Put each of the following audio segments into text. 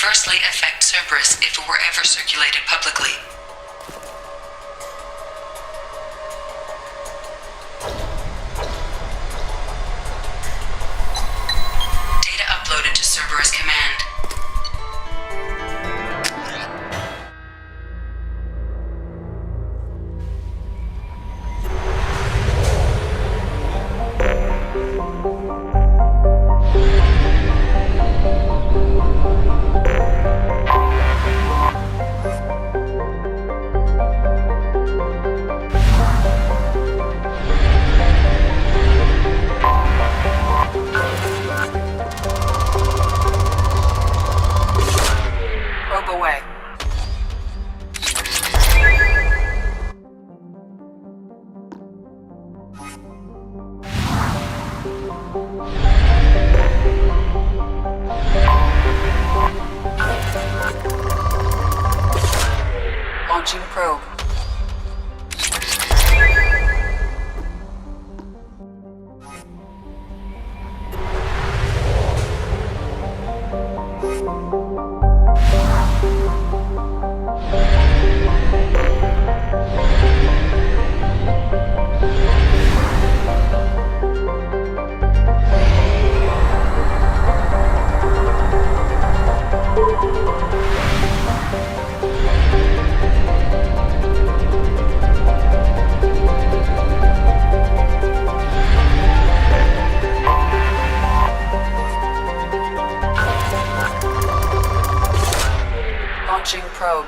adversely affect Cerberus if it were ever circulated publicly. Data uploaded to Cerberus Command. Probe away. Launching probe. Launching probe.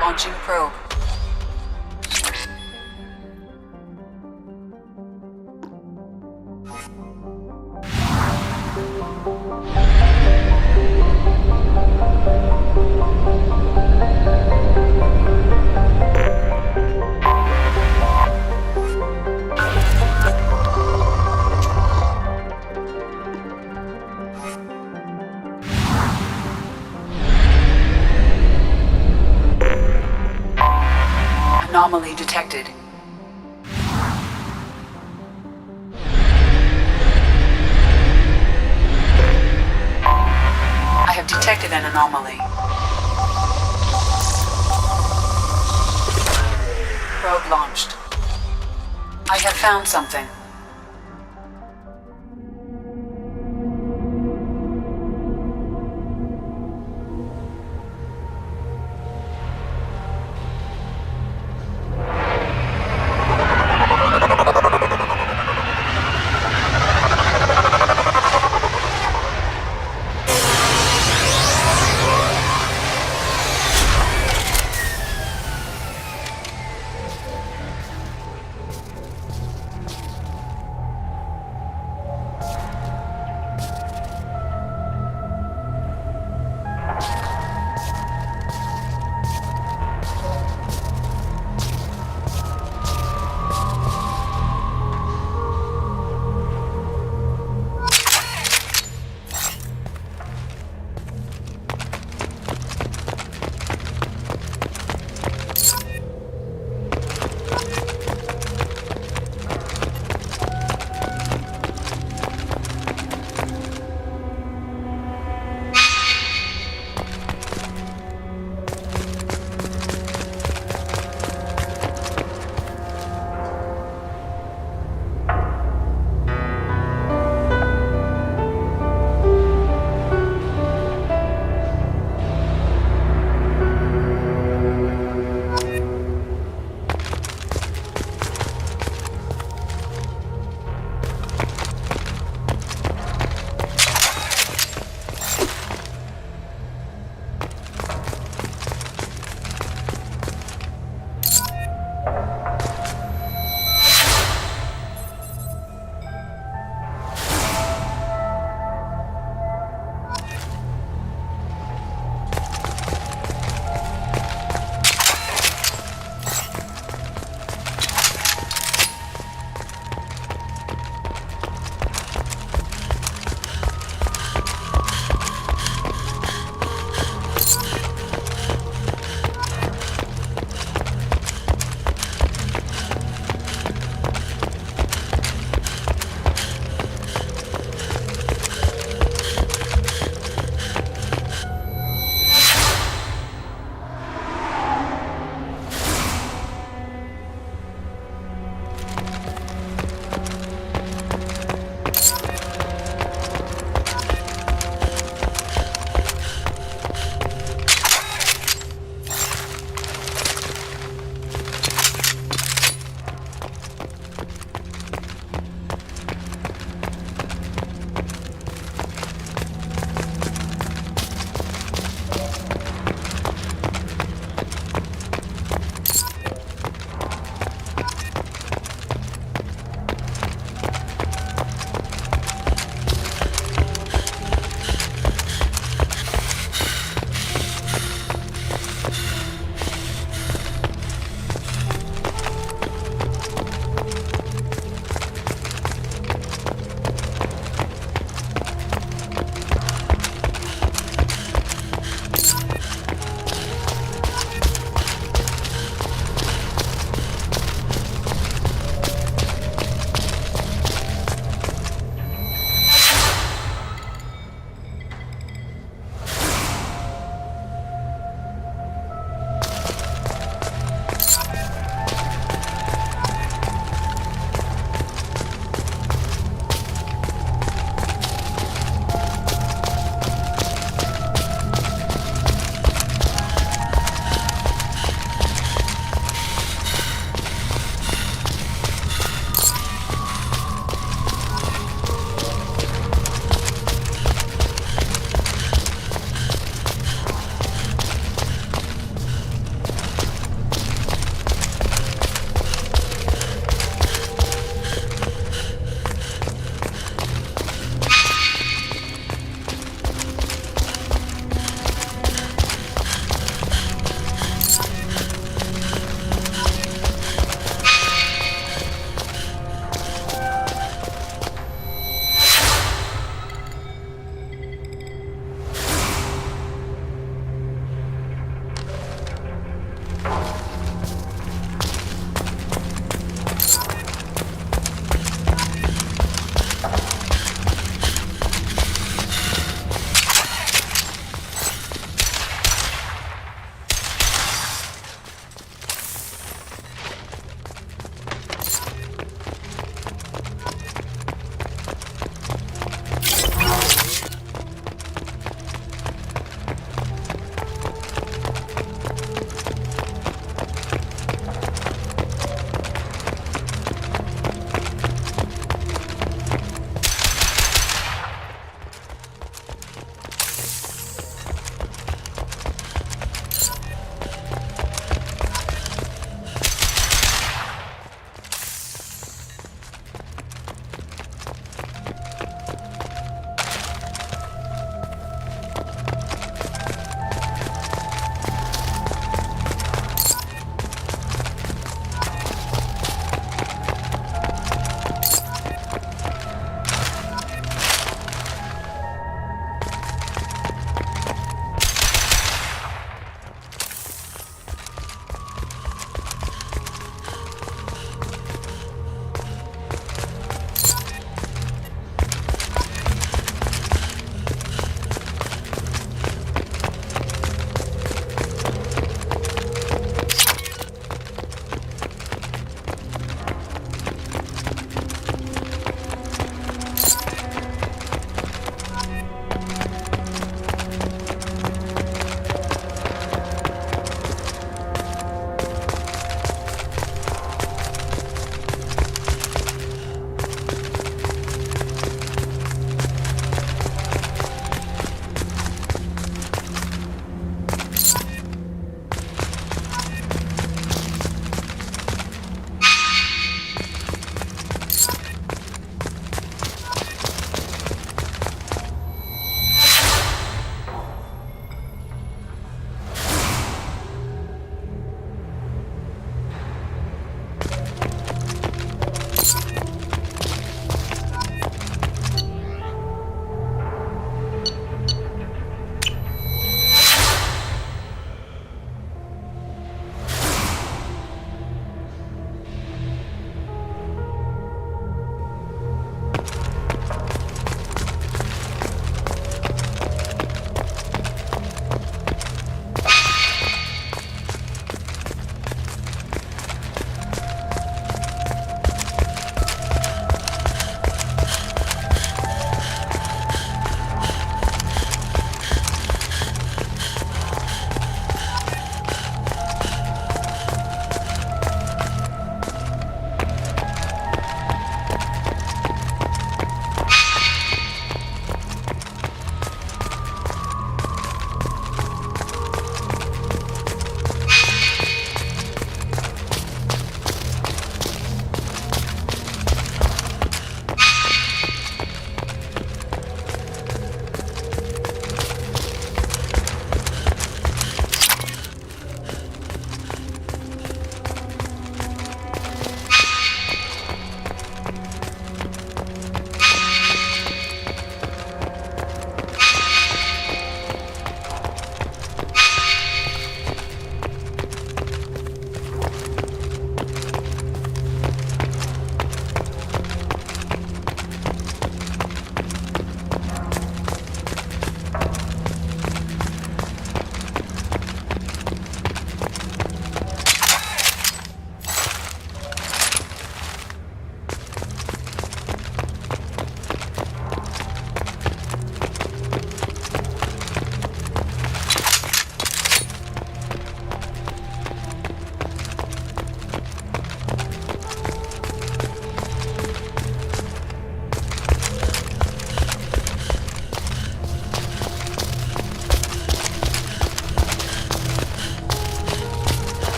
Launching probe. Anomaly detected. I have detected an anomaly. Probe launched. I have found something.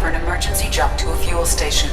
for an emergency jump to a fuel station.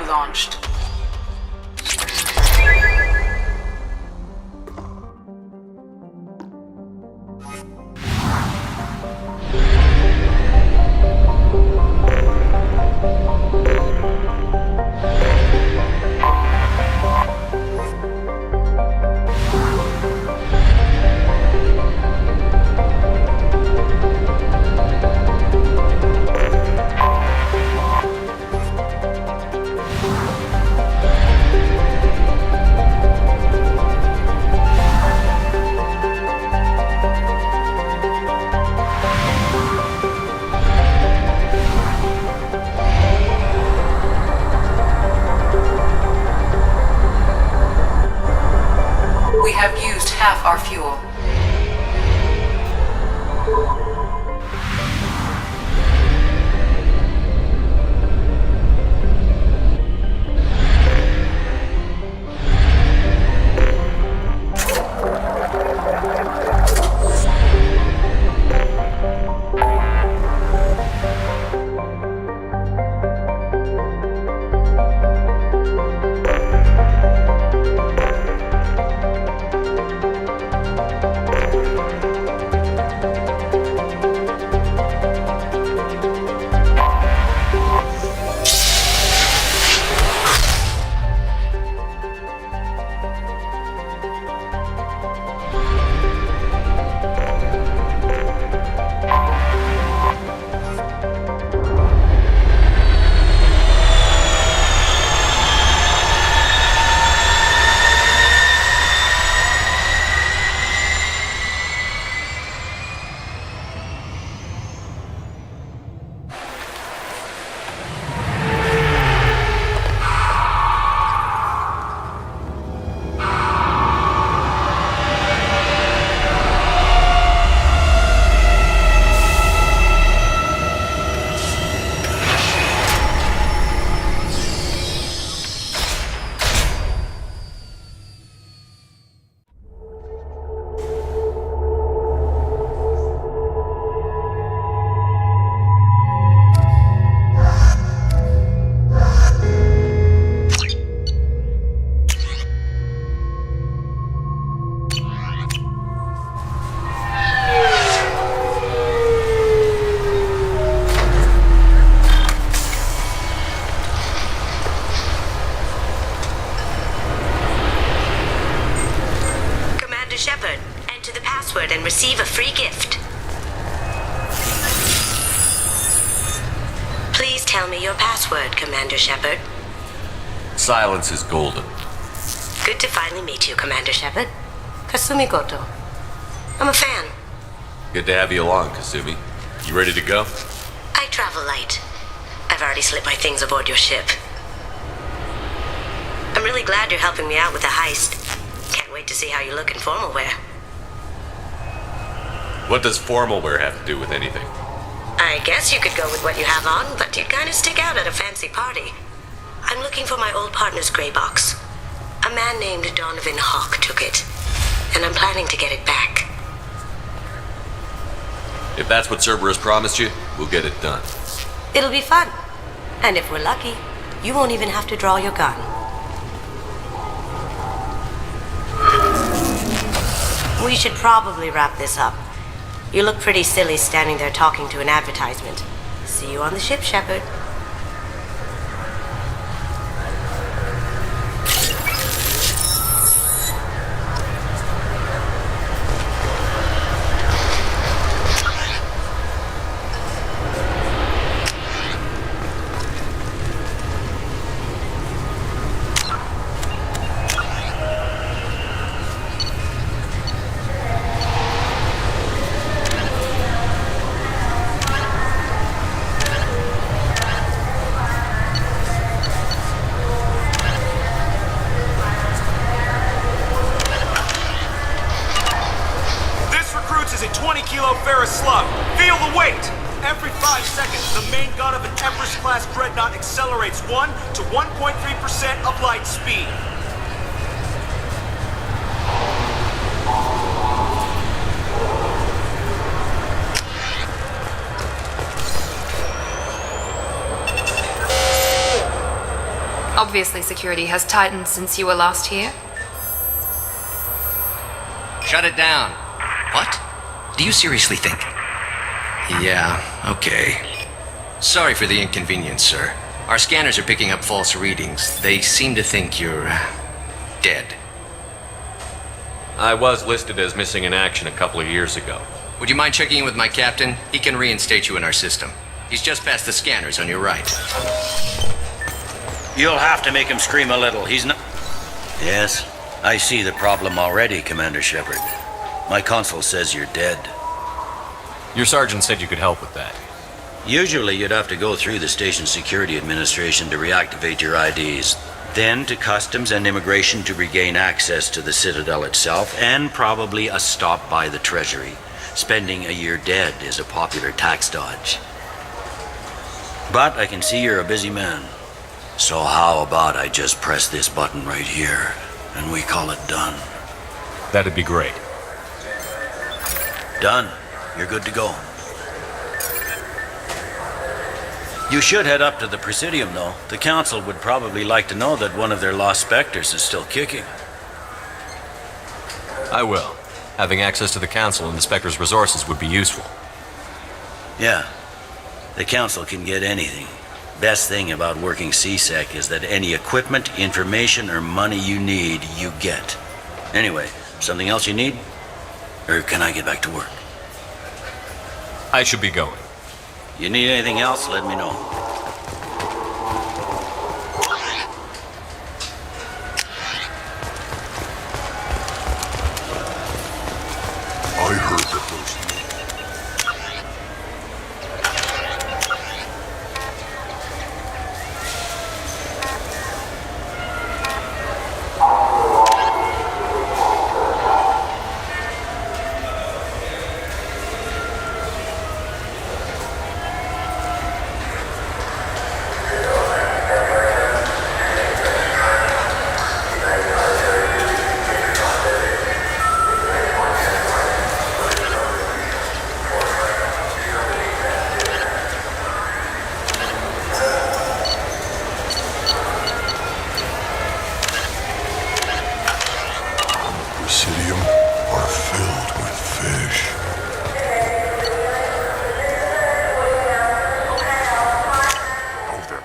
Launched. We have used half our fuel. Shepard, enter the password and receive a free gift. Please tell me your password, Commander Shepard. Silence is golden. Good to finally meet you, Commander Shepard. Kasumi Goto. I'm a fan. Good to have you along, Kasumi. You ready to go? I travel light. I've already slipped my things aboard your ship. I'm really glad you're helping me out with the heist. Can't wait to see how you look in formal wear. What does formal wear have to do with anything? I guess you could go with what you have on, but you'd kind of stick out at a fancy party. I'm looking for my old partner's gray box. A man named Donovan Hawk took it, and I'm planning to get it back. If that's what Cerberus promised you, we'll get it done. It'll be fun. And if we're lucky, you won't even have to draw your gun. We should probably wrap this up. You look pretty silly standing there talking to an advertisement. See you on the ship, Shepard. Ferris slug. Feel the weight! Every 5 seconds, the main gun of an Empress-class dreadnought accelerates 1 to 1.3% of light speed. Obviously, security has tightened since you were last here. Shut it down. What? Do you seriously think? Yeah, okay. Sorry for the inconvenience, sir. Our scanners are picking up false readings. They seem to think you're dead. I was listed as missing in action a couple of years ago. Would you mind checking in with my captain? He can reinstate you in our system. He's just past the scanners on your right. You'll have to make him scream a little. He's not... Yes, I see the problem already, Commander Shepard. My console says you're dead. Your sergeant said you could help with that. Usually you'd have to go through the Station Security Administration to reactivate your IDs, then to Customs and Immigration to regain access to the Citadel itself, and probably a stop by the Treasury. Spending a year dead is a popular tax dodge. But I can see you're a busy man. So how about I just press this button right here, and we call it done? That'd be great. Done. You're good to go. You should head up to the Presidium, though. The Council would probably like to know that one of their lost Spectres is still kicking. I will. Having access to the Council and the Spectre's resources would be useful. Yeah. The Council can get anything. Best thing about working C-Sec is that any equipment, information, or money you need, you get. Anyway, something else you need? Or can I get back to work? I should be going. You need anything else, let me know. I heard that those... Presidium are filled with fish. Hold them.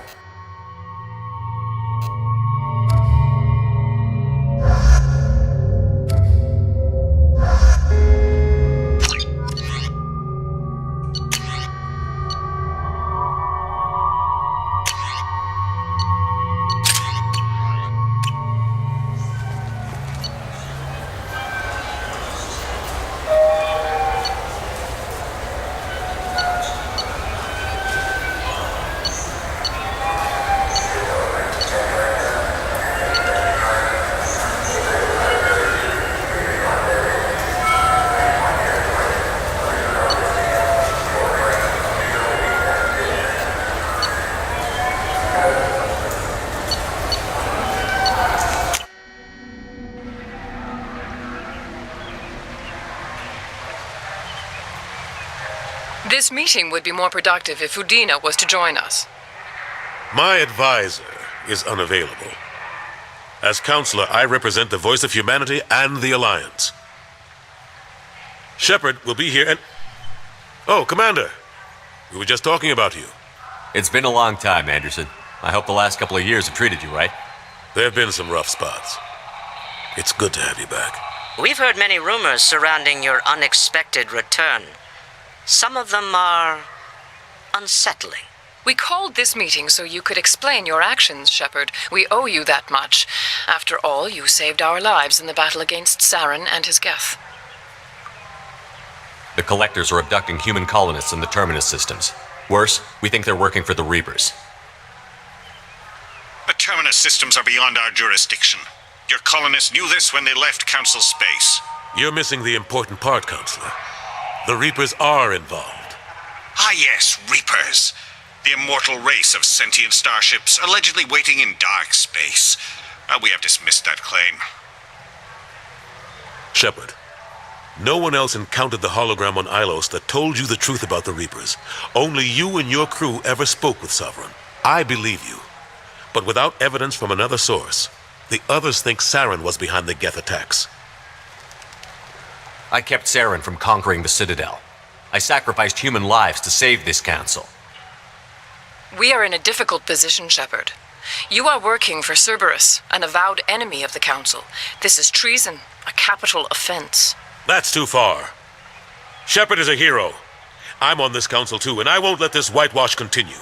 This meeting would be more productive if Udina was to join us. My advisor is unavailable. As counselor, I represent the voice of humanity and the Alliance. Shepard will be here and... Oh, Commander. We were just talking about you. It's been a long time, Anderson. I hope the last couple of years have treated you right. There have been some rough spots. It's good to have you back. We've heard many rumors surrounding your unexpected return. Some of them are unsettling. We called this meeting so you could explain your actions, Shepard. We owe you that much. After all, you saved our lives in the battle against Saren and his Geth. The Collectors are abducting human colonists in the Terminus systems. Worse, we think they're working for the Reapers. The Terminus systems are beyond our jurisdiction. Your colonists knew this when they left Council space. You're missing the important part, Counselor. The Reapers are involved. Ah, yes, Reapers. The immortal race of sentient starships allegedly waiting in dark space. We have dismissed that claim. Shepard, no one else encountered the hologram on Ilos that told you the truth about the Reapers. Only you and your crew ever spoke with Sovereign. I believe you. But without evidence from another source, the others think Saren was behind the Geth attacks. I kept Saren from conquering the Citadel. I sacrificed human lives to save this council. We are in a difficult position, Shepard. You are working for Cerberus, an avowed enemy of the Council. This is treason, a capital offense. That's too far. Shepard is a hero. I'm on this council too, and I won't let this whitewash continue.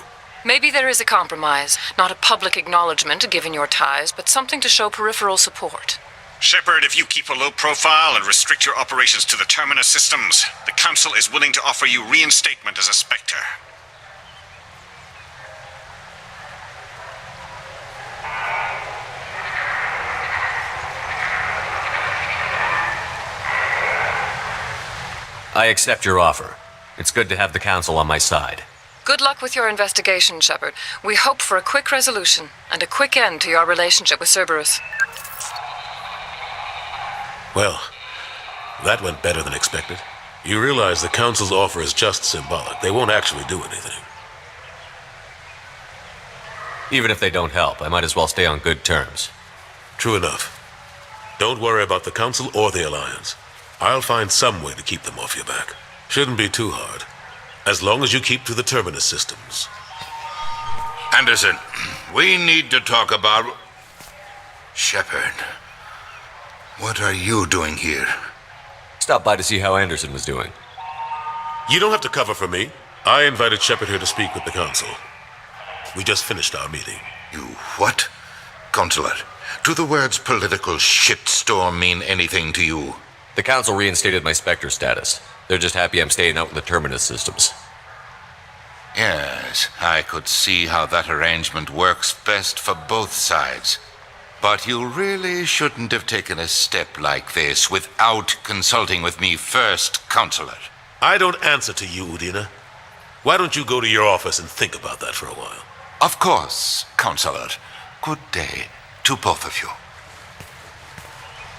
Maybe there is a compromise. Not a public acknowledgement given your ties, but something to show peripheral support. Shepard, if you keep a low profile and restrict your operations to the Terminus systems, the Council is willing to offer you reinstatement as a Spectre. I accept your offer. It's good to have the Council on my side. Good luck with your investigation, Shepard. We hope for a quick resolution and a quick end to your relationship with Cerberus. Well, that went better than expected. You realize the Council's offer is just symbolic. They won't actually do anything. Even if they don't help, I might as well stay on good terms. True enough. Don't worry about the Council or the Alliance. I'll find some way to keep them off your back. Shouldn't be too hard. As long as you keep to the Terminus systems. Anderson, we need to talk about... Shepard. What are you doing here? Stopped by to see how Anderson was doing. You don't have to cover for me. I invited Shepard here to speak with the Council. We just finished our meeting. You what? Consular, do the words political shitstorm mean anything to you? The Council reinstated my Spectre status. They're just happy I'm staying out in the Terminus systems. Yes, I could see how that arrangement works best for both sides. But you really shouldn't have taken a step like this without consulting with me first, Consular. I don't answer to you, Udina. Why don't you go to your office and think about that for a while? Of course, Consular. Good day to both of you.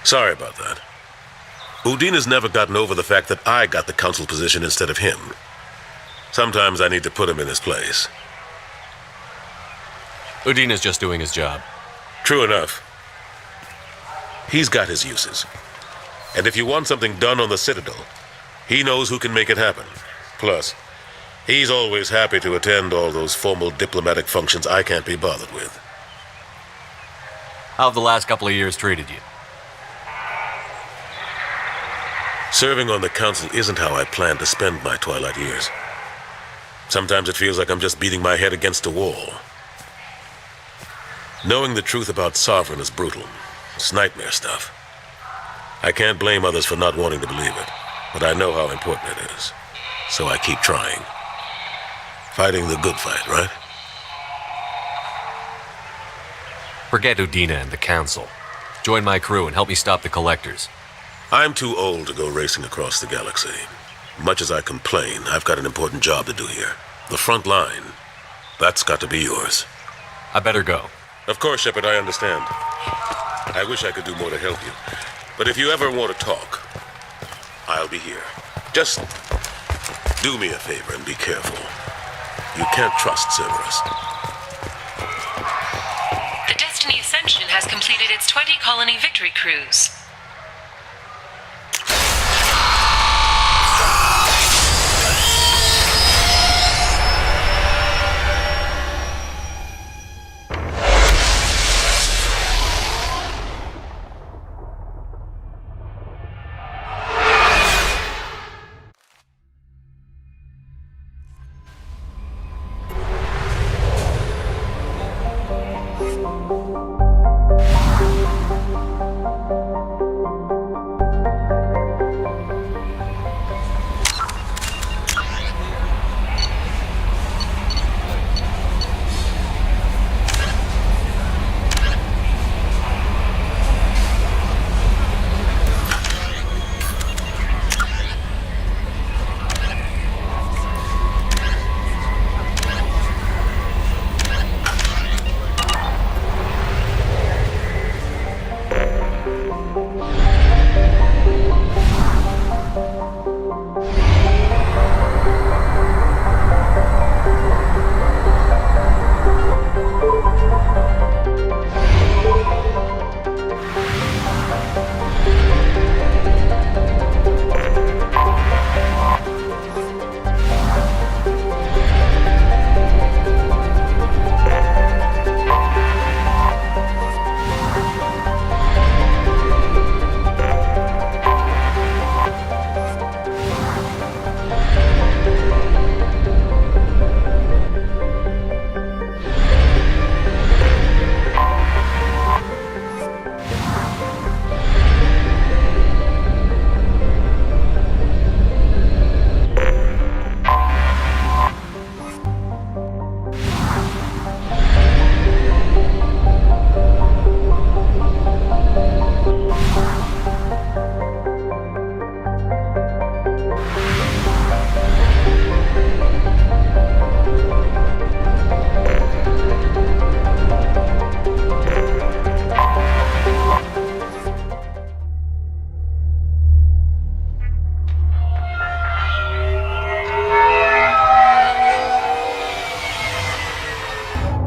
Sorry about that. Udina's never gotten over the fact that I got the Council position instead of him. Sometimes I need to put him in his place. Udina's just doing his job. True enough. He's got his uses. And if you want something done on the Citadel, he knows who can make it happen. Plus, he's always happy to attend all those formal diplomatic functions I can't be bothered with. How have the last couple of years treated you? Serving on the Council isn't how I plan to spend my twilight years. Sometimes it feels like I'm just beating my head against a wall. Knowing the truth about Sovereign is brutal. It's nightmare stuff. I can't blame others for not wanting to believe it, but I know how important it is. So I keep trying. Fighting the good fight, right? Forget Udina and the Council. Join my crew and help me stop the Collectors. I'm too old to go racing across the galaxy. Much as I complain, I've got an important job to do here. The front line. That's got to be yours. I better go. Of course, Shepard, I understand. I wish I could do more to help you. But if you ever want to talk, I'll be here. Just do me a favor and be careful. You can't trust Cerberus. The Destiny Ascension has completed its 20-colony victory cruise.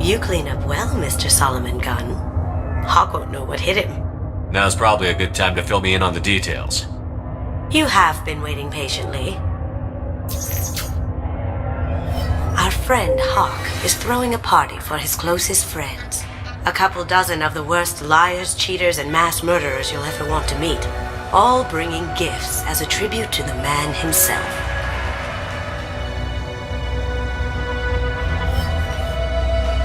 You clean up well, Mr. Solomon Gunn. Hawk won't know what hit him. Now's probably a good time to fill me in on the details. You have been waiting patiently. Our friend Hawk is throwing a party for his closest friends. A couple dozen of the worst liars, cheaters, and mass murderers you'll ever want to meet. All bringing gifts as a tribute to the man himself.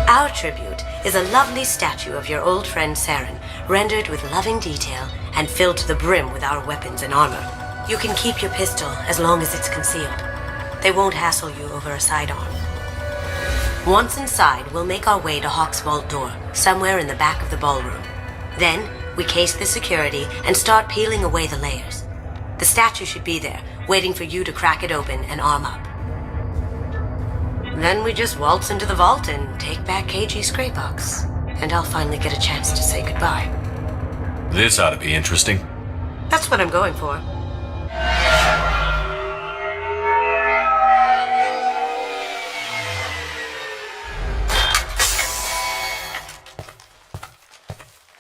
Our tribute is a lovely statue of your old friend Saren, rendered with loving detail and filled to the brim with our weapons and armor. You can keep your pistol as long as it's concealed. They won't hassle you over a sidearm. Once inside, we'll make our way to Hawk's vault door, somewhere in the back of the ballroom. Then, we case the security and start peeling away the layers. The statue should be there, waiting for you to crack it open and arm up. Then we just waltz into the vault and take back KG's gray box. And I'll finally get a chance to say goodbye. This ought to be interesting. That's what I'm going for.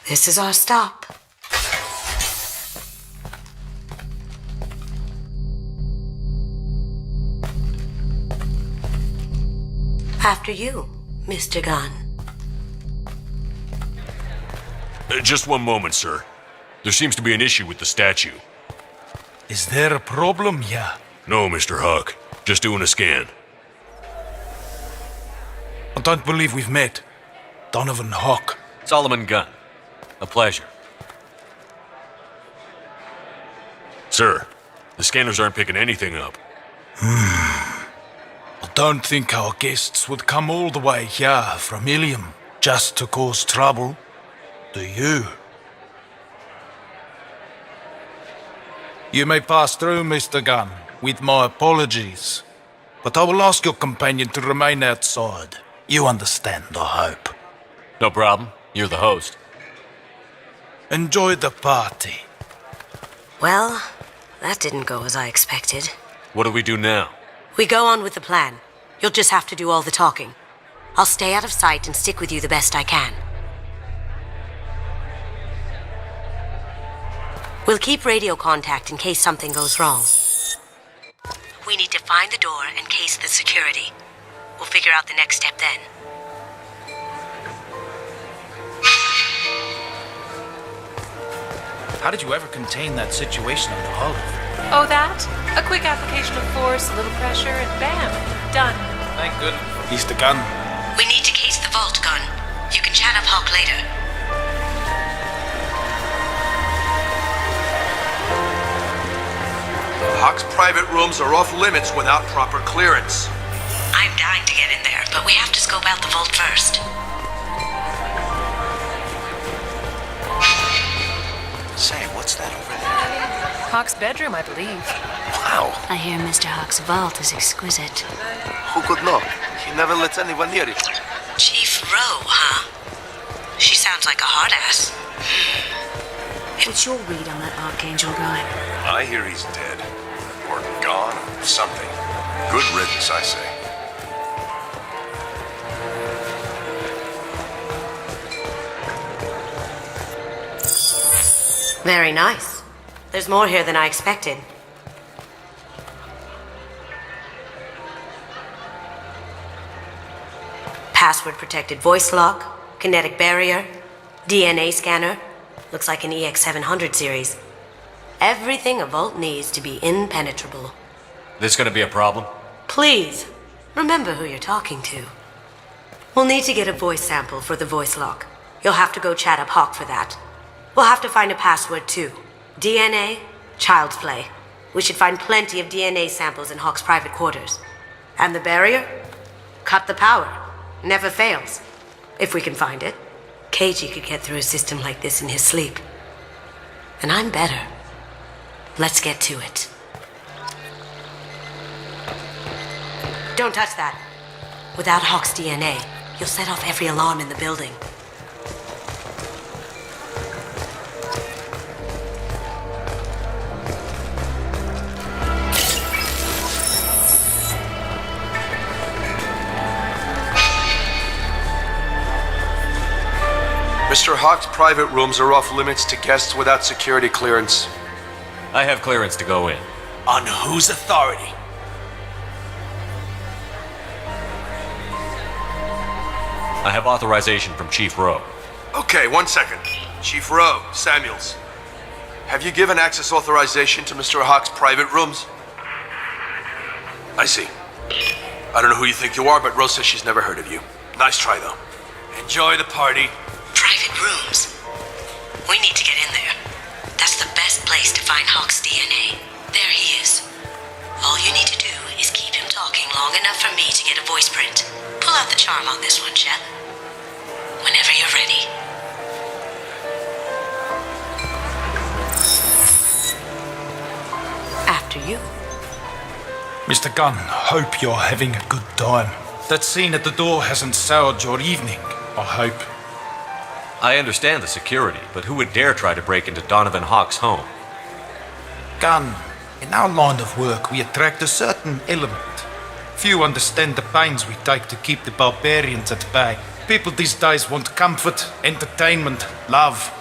This is our stop. After you, Mr. Gunn. Just one moment, sir. There seems to be an issue with the statue. Is there a problem here? No, Mr. Hawk. Just doing a scan. I don't believe we've met. Donovan Hawk. Solomon Gunn. A pleasure. Sir, the scanners aren't picking anything up. I don't think our guests would come all the way here from Ilium just to cause trouble. Do you? You may pass through, Mr. Gunn, with my apologies. But I will ask your companion to remain outside. You understand, I hope. No problem. You're the host. Enjoy the party. Well, that didn't go as I expected. What do we do now? We go on with the plan. You'll just have to do all the talking. I'll stay out of sight and stick with you the best I can. We'll keep radio contact in case something goes wrong. We need to find the door and case the security. We'll figure out the next step then. How did you ever contain that situation on the hull? Oh, that? A quick application of force, a little pressure, and bam, done. Thank goodness. Mr. Gunn. We need to case the vault, Gunn. You can chat up Hawk later. Hawk's private rooms are off limits without proper clearance. I'm dying to get in there, but we have to scope out the vault first. Say, what's that over there? Hawk's bedroom, I believe. Wow. I hear Mr. Hawk's vault is exquisite. Who could know? He never lets anyone near it. Chief Rowe, huh? She sounds like a hard ass. What's your read on that Archangel guy? I hear he's dead. Or gone, or something. Good riddance, I say. Very nice. There's more here than I expected. Password-protected voice lock, kinetic barrier, DNA scanner. Looks like an EX700 series. Everything a vault needs to be impenetrable. This gonna be a problem? Please, remember who you're talking to. We'll need to get a voice sample for the voice lock. You'll have to go chat up Hawk for that. We'll have to find a password too. DNA, child's play. We should find plenty of DNA samples in Hawk's private quarters. And the barrier? Cut the power. Never fails. If we can find it. KG could get through a system like this in his sleep. And I'm better. Let's get to it. Don't touch that. Without Hawk's DNA, you'll set off every alarm in the building. Mr. Hawk's private rooms are off limits to guests without security clearance. I have clearance to go in. On whose authority? I have authorization from Chief Rowe. Okay, 1 second. Chief Rowe, Samuels. Have you given access authorization to Mr. Hawk's private rooms? I see. I don't know who you think you are, but Rose says she's never heard of you. Nice try, though. Enjoy the party. Private rooms. We need to get in there. That's the best place to find Hawk's DNA. There he is. All you need to do is keep him talking long enough for me to get a voice print. Pull out the charm on this one, Shep. Whenever you're ready. After you. Mr. Gunn, hope you're having a good time. That scene at the door hasn't soured your evening, I hope. I understand the security, but who would dare try to break into Donovan Hawk's home? Gunn, in our line of work, we attract a certain element. Few understand the pains we take to keep the barbarians at bay. People these days want comfort, entertainment, love.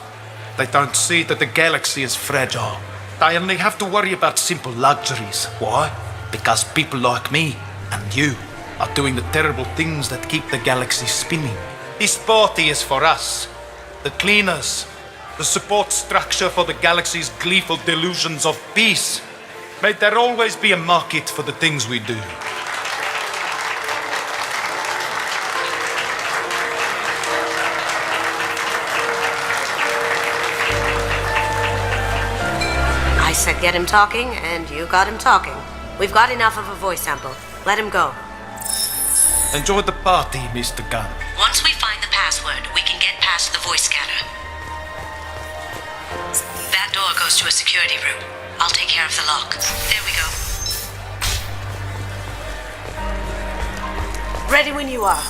They don't see that the galaxy is fragile. They only have to worry about simple luxuries. Why? Because people like me and you are doing the terrible things that keep the galaxy spinning. This party is for us, the cleaners, the support structure for the galaxy's gleeful delusions of peace. May there always be a market for the things we do. I said get him talking, and you got him talking. We've got enough of a voice sample. Let him go. Enjoy the party, Mr. Gunn. Once we find the password, we can get past the voice scanner. That door goes to a security room. I'll take care of the lock. There we go. Ready when you are.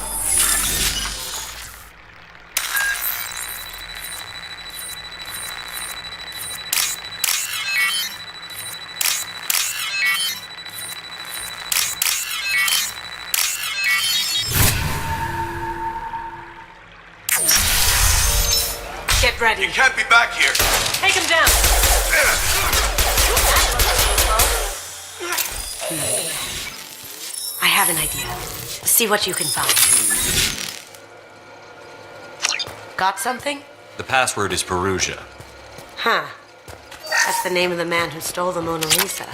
Get ready. You can't be back here. Take him down. I have an idea. See what you can find. Got something? The password is Perugia. Huh. That's the name of the man who stole the Mona Lisa.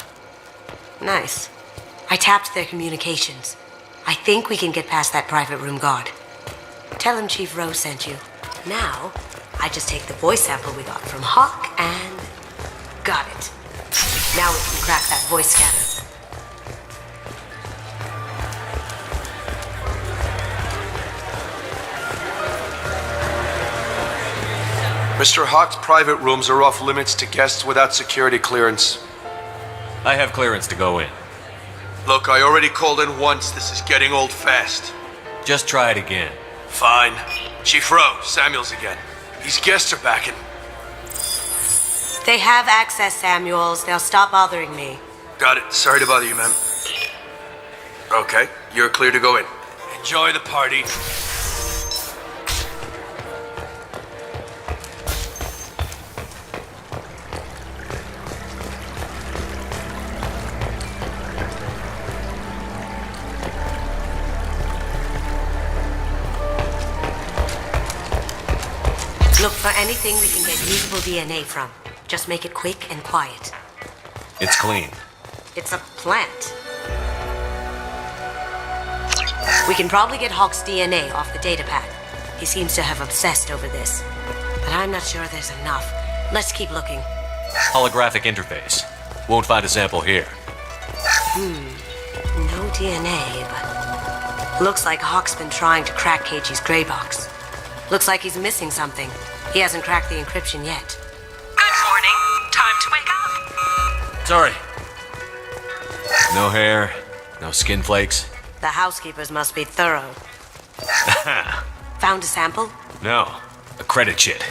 Nice. I tapped their communications. I think we can get past that private room guard. Tell him Chief Rowe sent you. Now, I just take the voice sample we got from Hawk and... got it. Now we can crack that voice scanner. Mr. Hawk's private rooms are off limits to guests without security clearance. I have clearance to go in. Look, I already called in once. This is getting old fast. Just try it again. Fine. Chief Rowe, Samuels again. These guests are back in. They have access, Samuels. They'll stop bothering me. Got it. Sorry to bother you, ma'am. Okay, you're clear to go in. Enjoy the party. Look for anything we can get usable DNA from. Just make it quick and quiet. It's clean. It's a plant. We can probably get Hawk's DNA off the datapad. He seems to have obsessed over this. But I'm not sure there's enough. Let's keep looking. Holographic interface. Won't find a sample here. No DNA, but... looks like Hawk's been trying to crack KG's gray box. Looks like he's missing something. He hasn't cracked the encryption yet. Good morning. Time to wake up. Sorry. No hair, no skin flakes. The housekeepers must be thorough. Found a sample? No, a credit chit.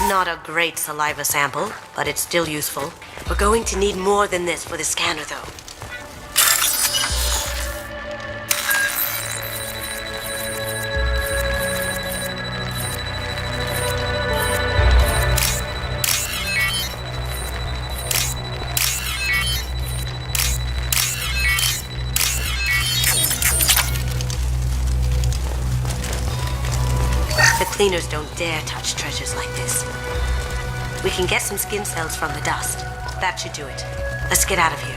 Not a great saliva sample, but it's still useful. We're going to need more than this for the scanner, though. The cleaners don't dare touch treasures like this. We can get some skin cells from the dust. That should do it. Let's get out of here.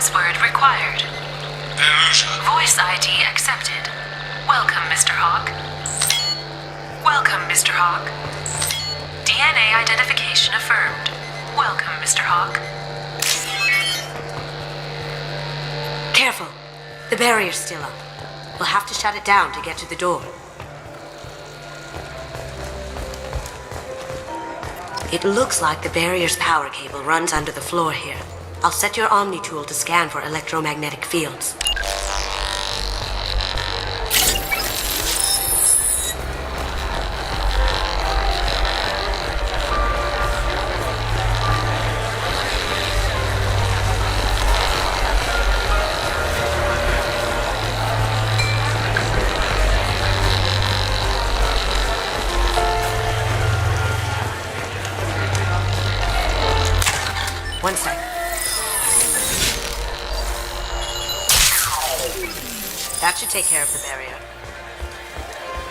Password required. Voice ID accepted. Welcome, Mr. Hawk. Welcome, Mr. Hawk. DNA identification affirmed. Welcome, Mr. Hawk. Careful. The barrier's still up. We'll have to shut it down to get to the door. It looks like the barrier's power cable runs under the floor here. I'll set your Omni tool to scan for electromagnetic fields. One sec. That should take care of the barrier.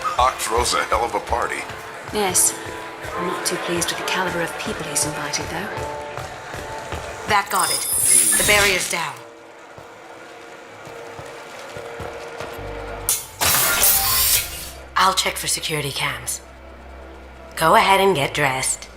Hawk throws a hell of a party. Yes. I'm not too pleased with the caliber of people he's invited, though. That got it. The barrier's down. I'll check for security cams. Go ahead and get dressed.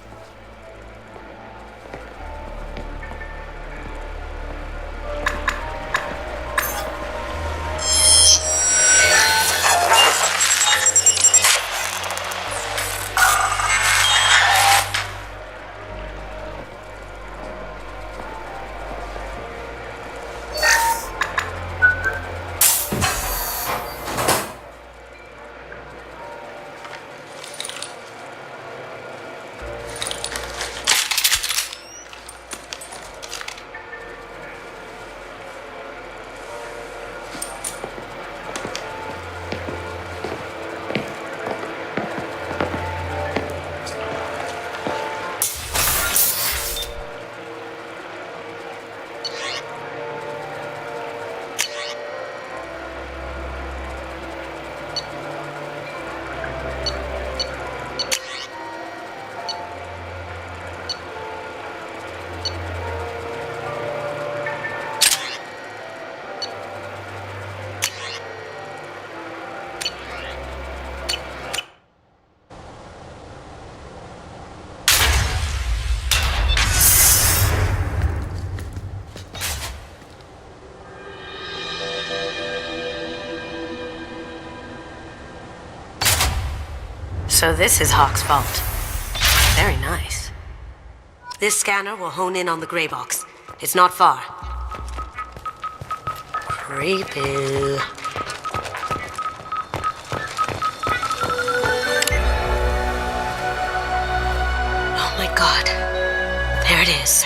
So this is Hawk's vault. Very nice. This scanner will hone in on the gray box. It's not far. Creepy. Oh my god. There it is.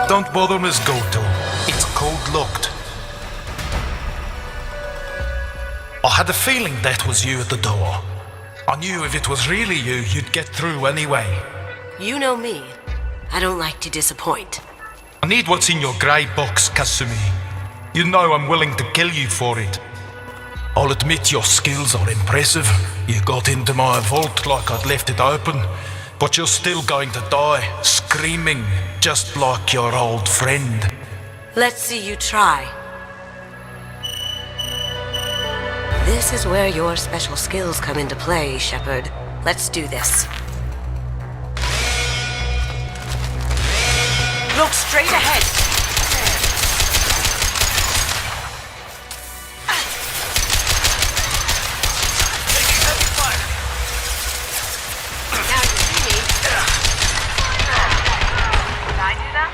Don't bother, Miss Goto. It's code-locked. I had a feeling that was you at the door. I knew if it was really you, you'd get through anyway. You know me. I don't like to disappoint. I need what's in your grey box, Kasumi. You know I'm willing to kill you for it. I'll admit your skills are impressive. You got into my vault like I'd left it open. But you're still going to die, screaming, just like your old friend. Let's see you try. This is where your special skills come into play, Shepard. Let's do this. Look straight ahead. Now you see me. Did I do that?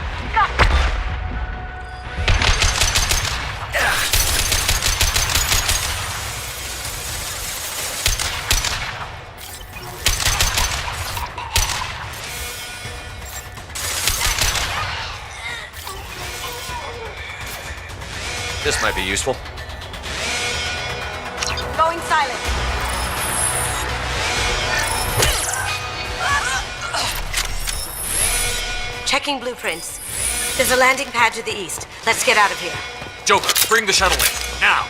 This might be useful. Going silent. Checking blueprints. There's a landing pad to the east. Let's get out of here. Joker, bring the shuttle in. Now!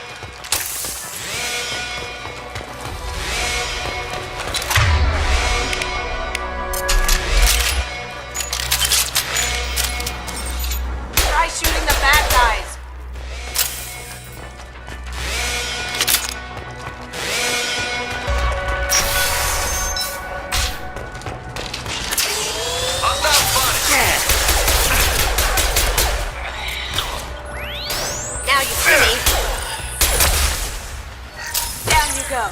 Try shooting the bad guys. Now you see me. Down you go.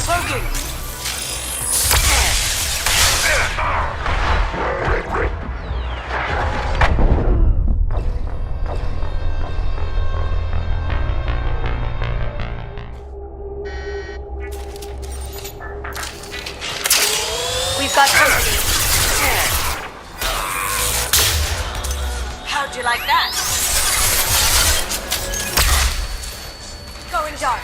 Logan. We've got company. How'd you like that? Going dark.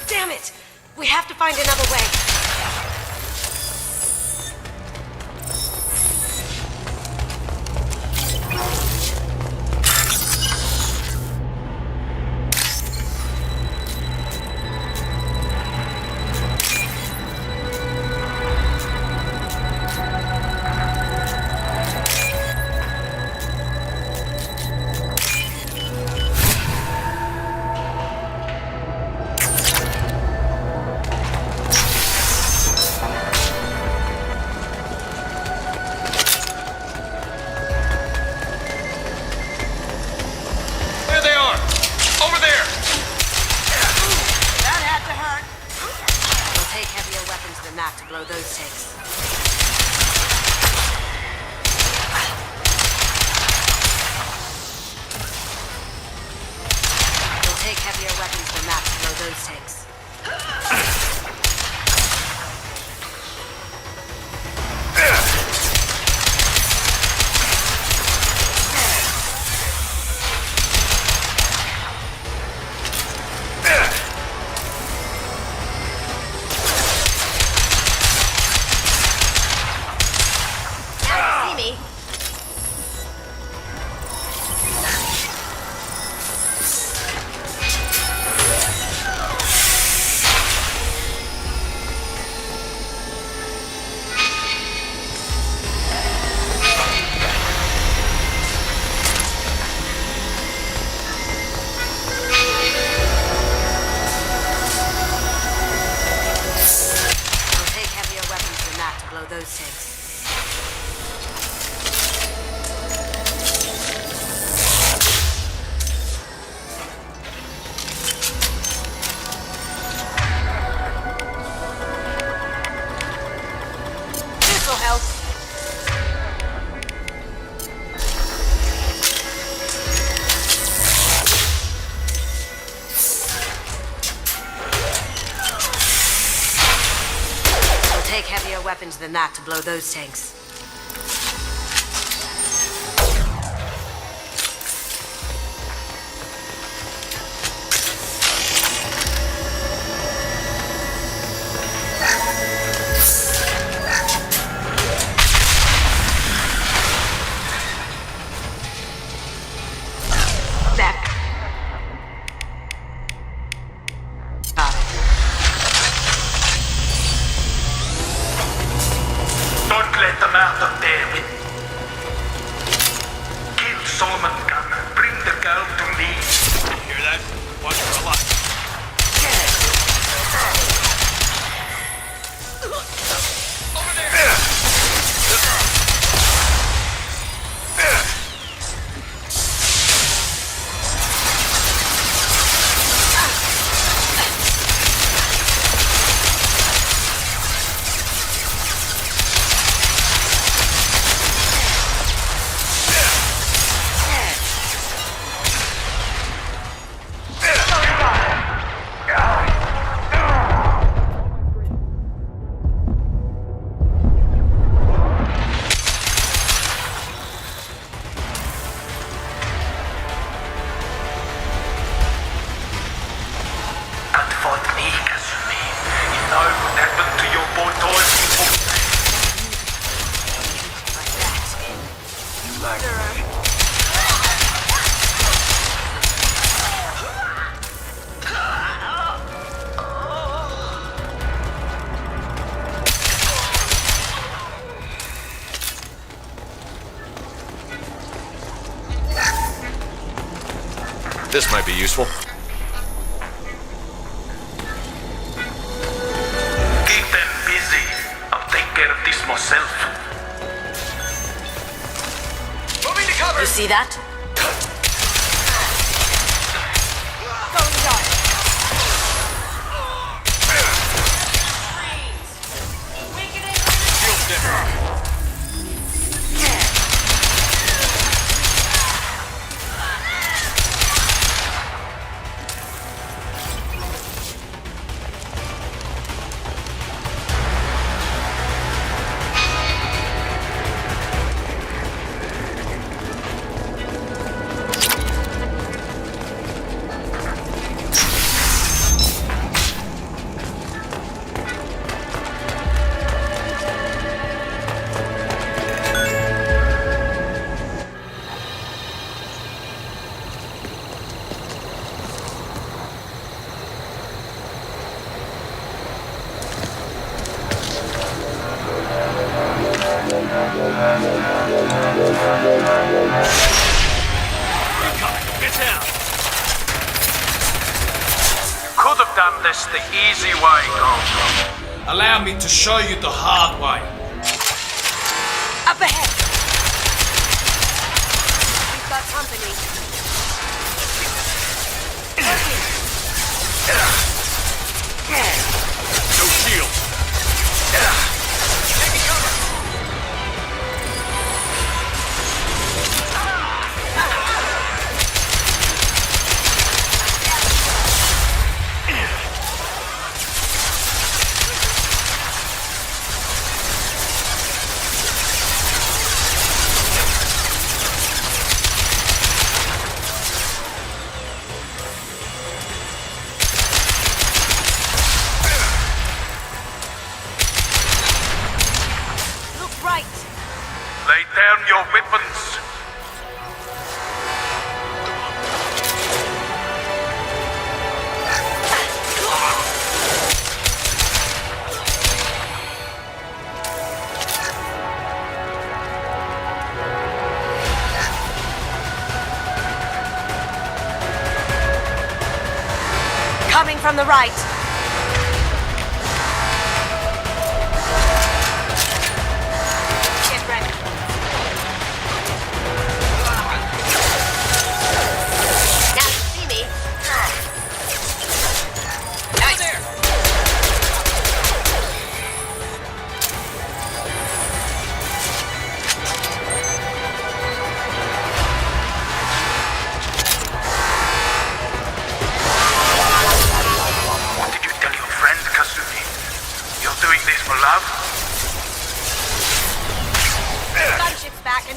Damn it! We have to find another way. To blow those tanks. We'll take heavier weapons than that to blow those tanks. Those tanks. belt. It'll take heavier weapons than that to blow those tanks. Don't let them out of there with... Kill Solomon Gunn. Bring the girl to me. Hear that? Watch for a lot. Over there! This might be useful. Keep them busy. I'll take care of this myself. Moving to cover! You see that? Going dark. Shield different. Could have done this the easy way, Gold. Allow me to show you the hard way. Up ahead! We've got company. No shield. Taking cover. Lay down your weapons. Coming from the right. Get ready. Now you see me. Over there.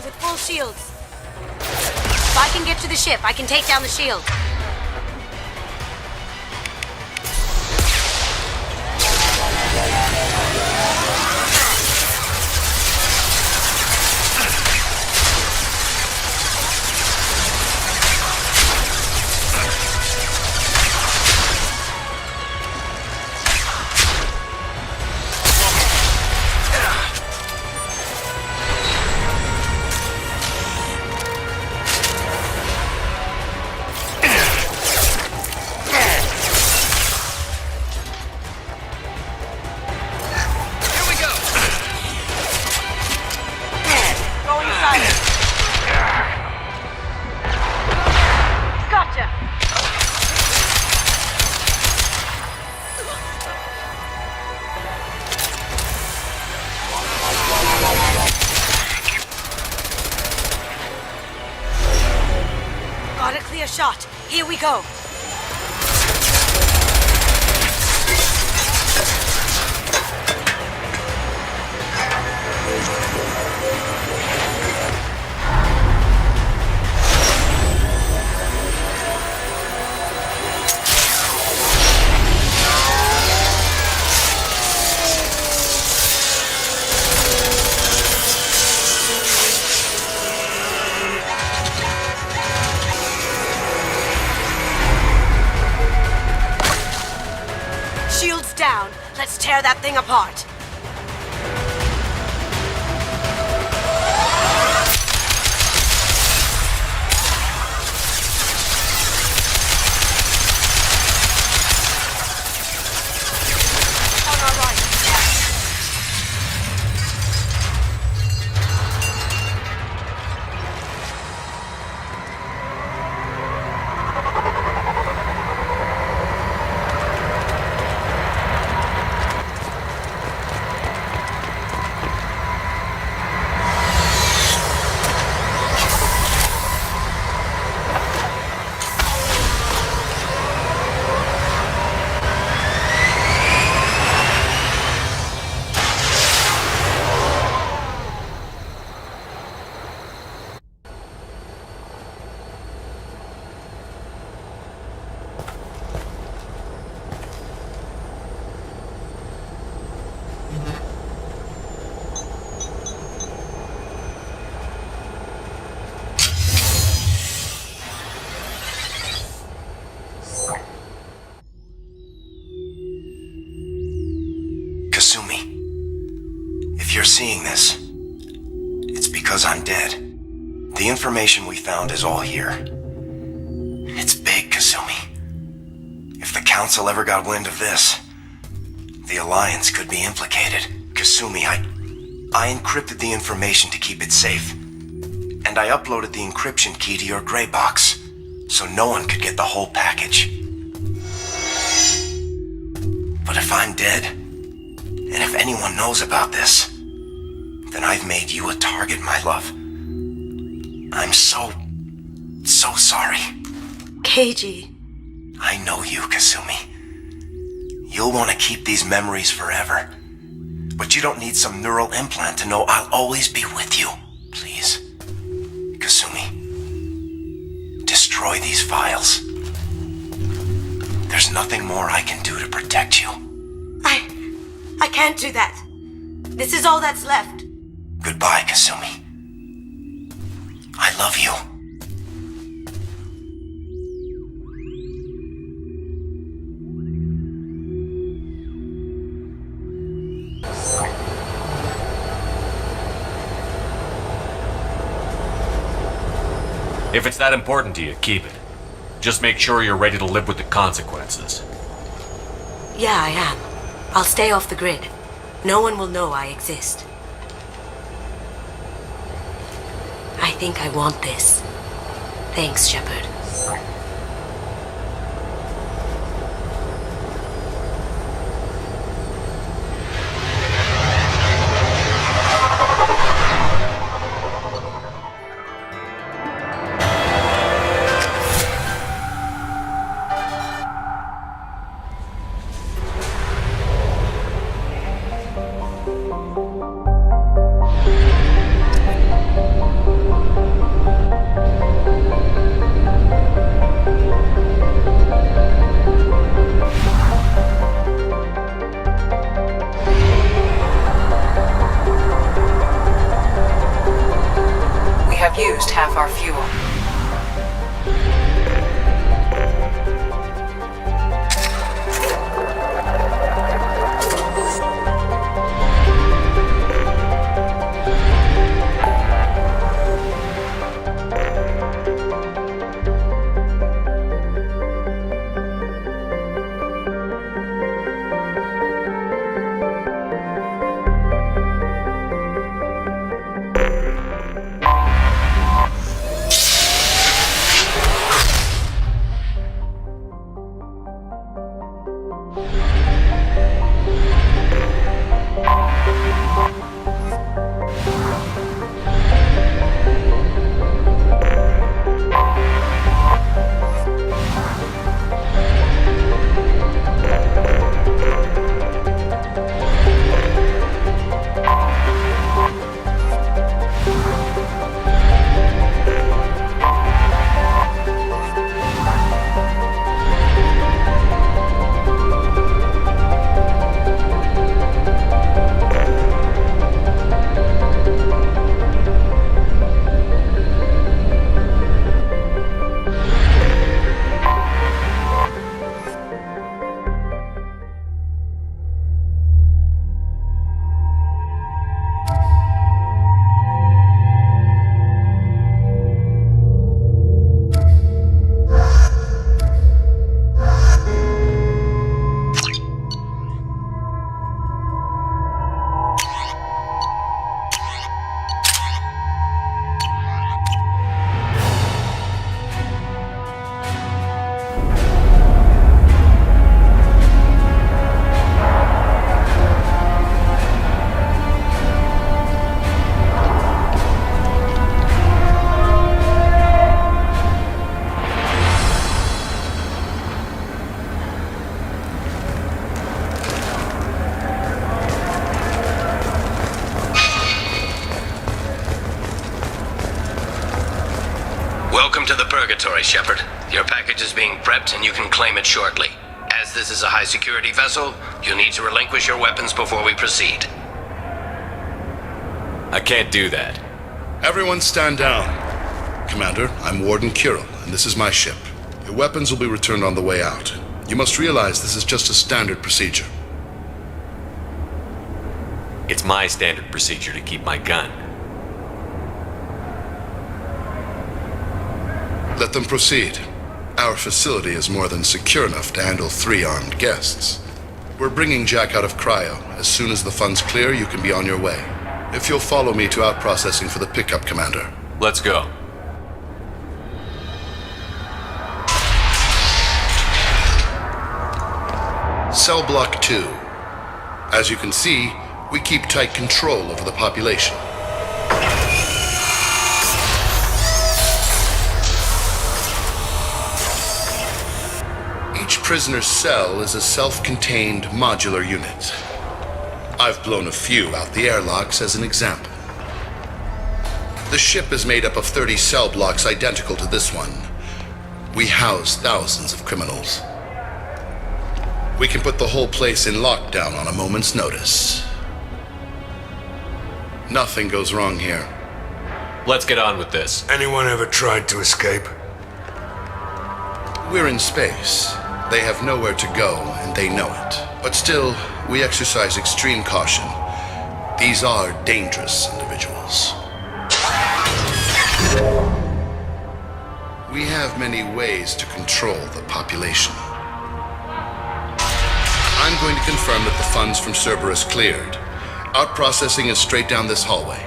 with full shields. If I can get to the ship, I can take down the shield. Got a clear shot. Here we go. Shields down. Let's tear that thing apart. On our right. Kasumi, if you're seeing this, it's because I'm dead. The information we found is all here. It's big, Kasumi. If the Council ever got wind of this, the Alliance could be implicated. Kasumi, I encrypted the information to keep it safe. And I uploaded the encryption key to your gray box, so no one could get the whole package. But if I'm dead, and if anyone knows about this, then I've made you a target, my love. I'm so sorry. Keiji. I know you, Kasumi. You'll want to keep these memories forever. But you don't need some neural implant to know I'll always be with you. Please, Kasumi, destroy these files. There's nothing more I can do to protect you. I can't do that. This is all that's left. Goodbye, Kasumi. I love you. If it's that important to you, keep it. Just make sure you're ready to live with the consequences. Yeah, I am. I'll stay off the grid. No one will know I exist. I think I want this. Thanks, Shepard. have used half our fuel. Welcome to the Purgatory, Shepard. Your package is being prepped and you can claim it shortly. As this is a high-security vessel, you'll need to relinquish your weapons before we proceed. I can't do that. Everyone stand down. Commander, I'm Warden Kirill, and this is my ship. Your weapons will be returned on the way out. You must realize this is just a standard procedure. It's my standard procedure to keep my gun. Let them proceed. Our facility is more than secure enough to handle 3 armed guests. We're bringing Jack out of cryo. As soon as the funds clear, you can be on your way. If you'll follow me to out-processing for the pickup, Commander. Let's go. Cell Block 2. As you can see, we keep tight control over the population. Each prisoner's cell is a self-contained modular unit. I've blown a few out the airlocks as an example. The ship is made up of 30 cell blocks identical to this one. We house thousands of criminals. We can put the whole place in lockdown on a moment's notice. Nothing goes wrong here. Let's get on with this. Anyone ever tried to escape? We're in space. They have nowhere to go, and they know it. But still, we exercise extreme caution. These are dangerous individuals. We have many ways to control the population. I'm going to confirm that the funds from Cerberus cleared. Out-processing is straight down this hallway.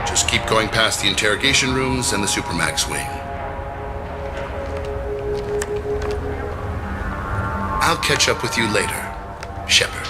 Just keep going past the interrogation rooms and the Supermax wing. I'll catch up with you later, Shepard.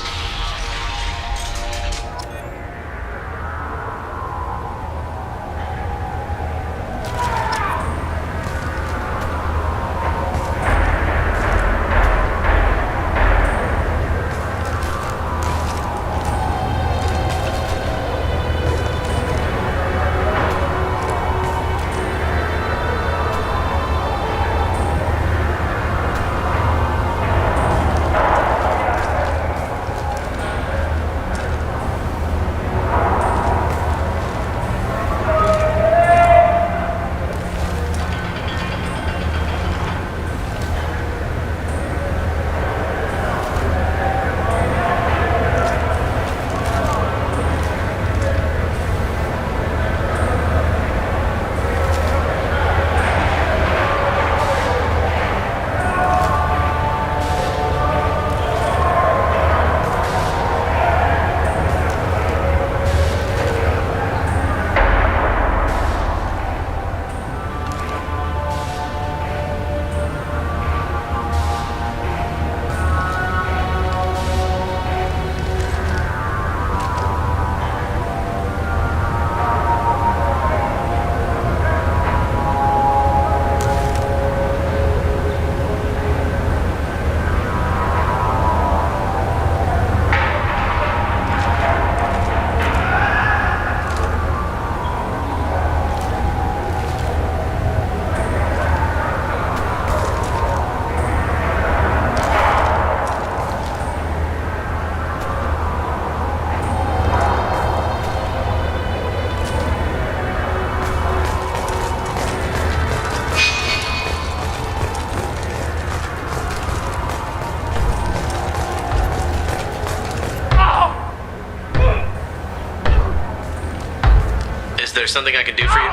there something I can do for you?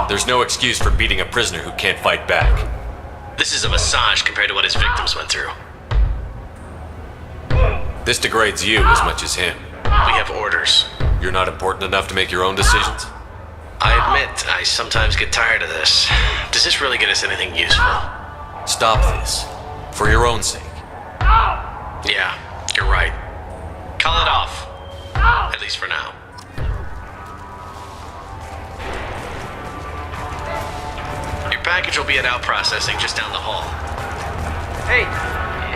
There's no excuse for beating a prisoner who can't fight back. This is a massage compared to what his victims went through. This degrades you as much as him. We have orders. You're not important enough to make your own decisions? I admit, I sometimes get tired of this. Does this really get us anything useful? Stop this. For your own sake. Yeah, you're right. Call it off. At least for now. Your package will be at out processing just down the hall. Hey,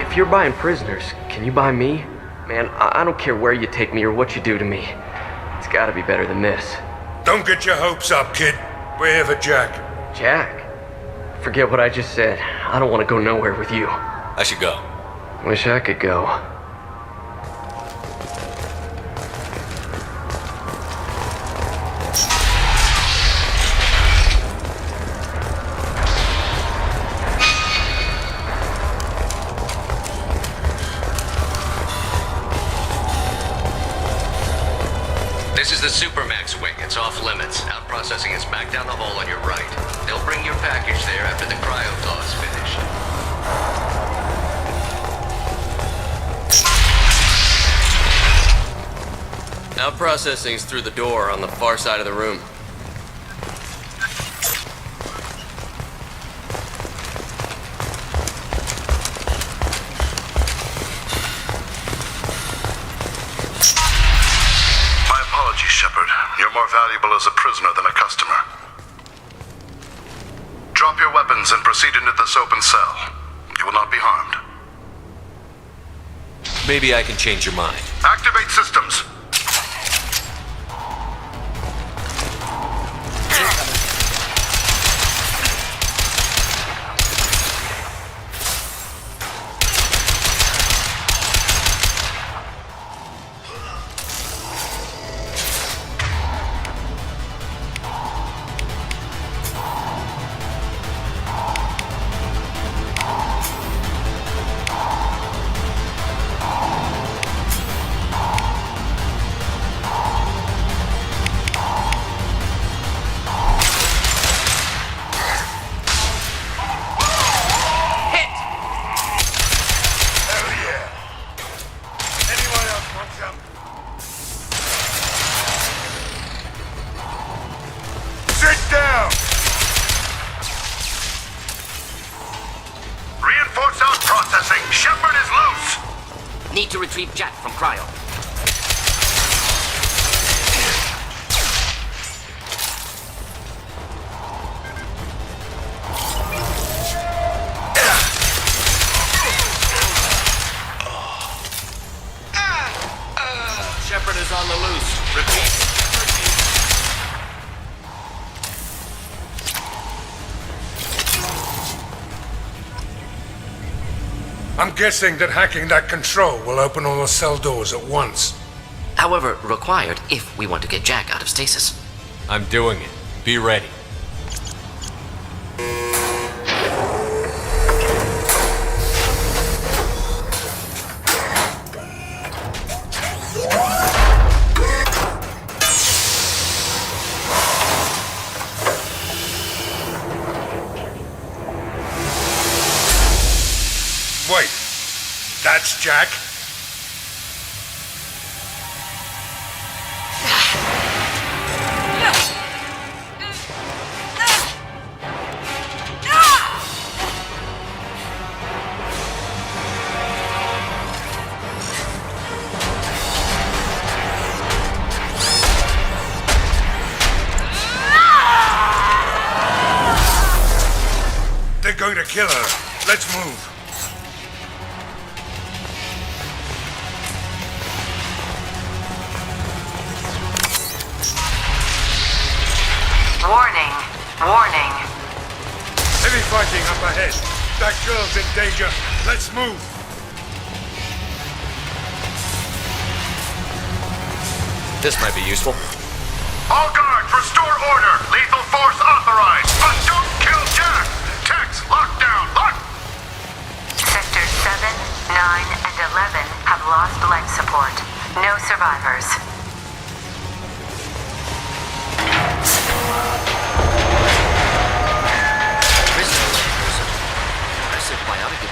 if you're buying prisoners, can you buy me? Man, I don't care where you take me or what you do to me. It's gotta be better than this. Don't get your hopes up, kid. We're here for Jack. Jack? Forget what I just said. I don't want to go nowhere with you. I should go. Wish I could go. This is the Supermax wing. It's off limits. Out processing is back down the hall on your right. They'll bring your package there after the cryo thaw is finished. Out processing's through the door on the far side of the room. My apologies, Shepard. You're more valuable as a prisoner than a customer. Drop your weapons and proceed into this open cell. You will not be harmed. Maybe I can change your mind. Activate systems. Need to retrieve Jack from cryo. Shepard is on the loose. Repeat. I'm guessing that hacking that control will open all the cell doors at once. However, required if we want to get Jack out of stasis. I'm doing it. Be ready. Wait, that's Jack? They're going to kill her. Let's move. Warning. Warning. Heavy fighting up ahead. That girl's in danger. Let's move. This might be useful. All guards, restore order. Lethal force authorized. But don't kill Jack. Tex, lockdown. Lock. Sectors 7, 9, and 11 have lost life support. No survivors.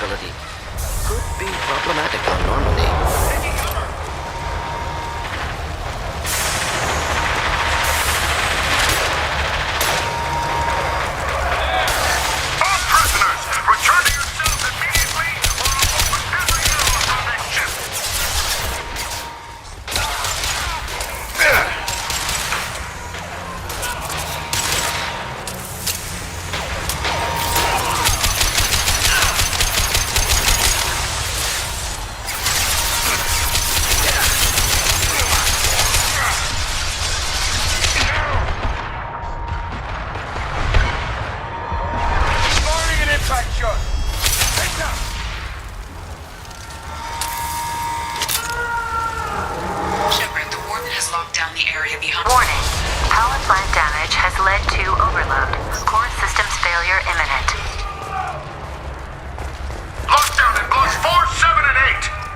facility. Could be problematic on Normandy. Warning. Power plant damage has led to overload. Core systems failure imminent. Lockdown in blocks 4, 7, and 8.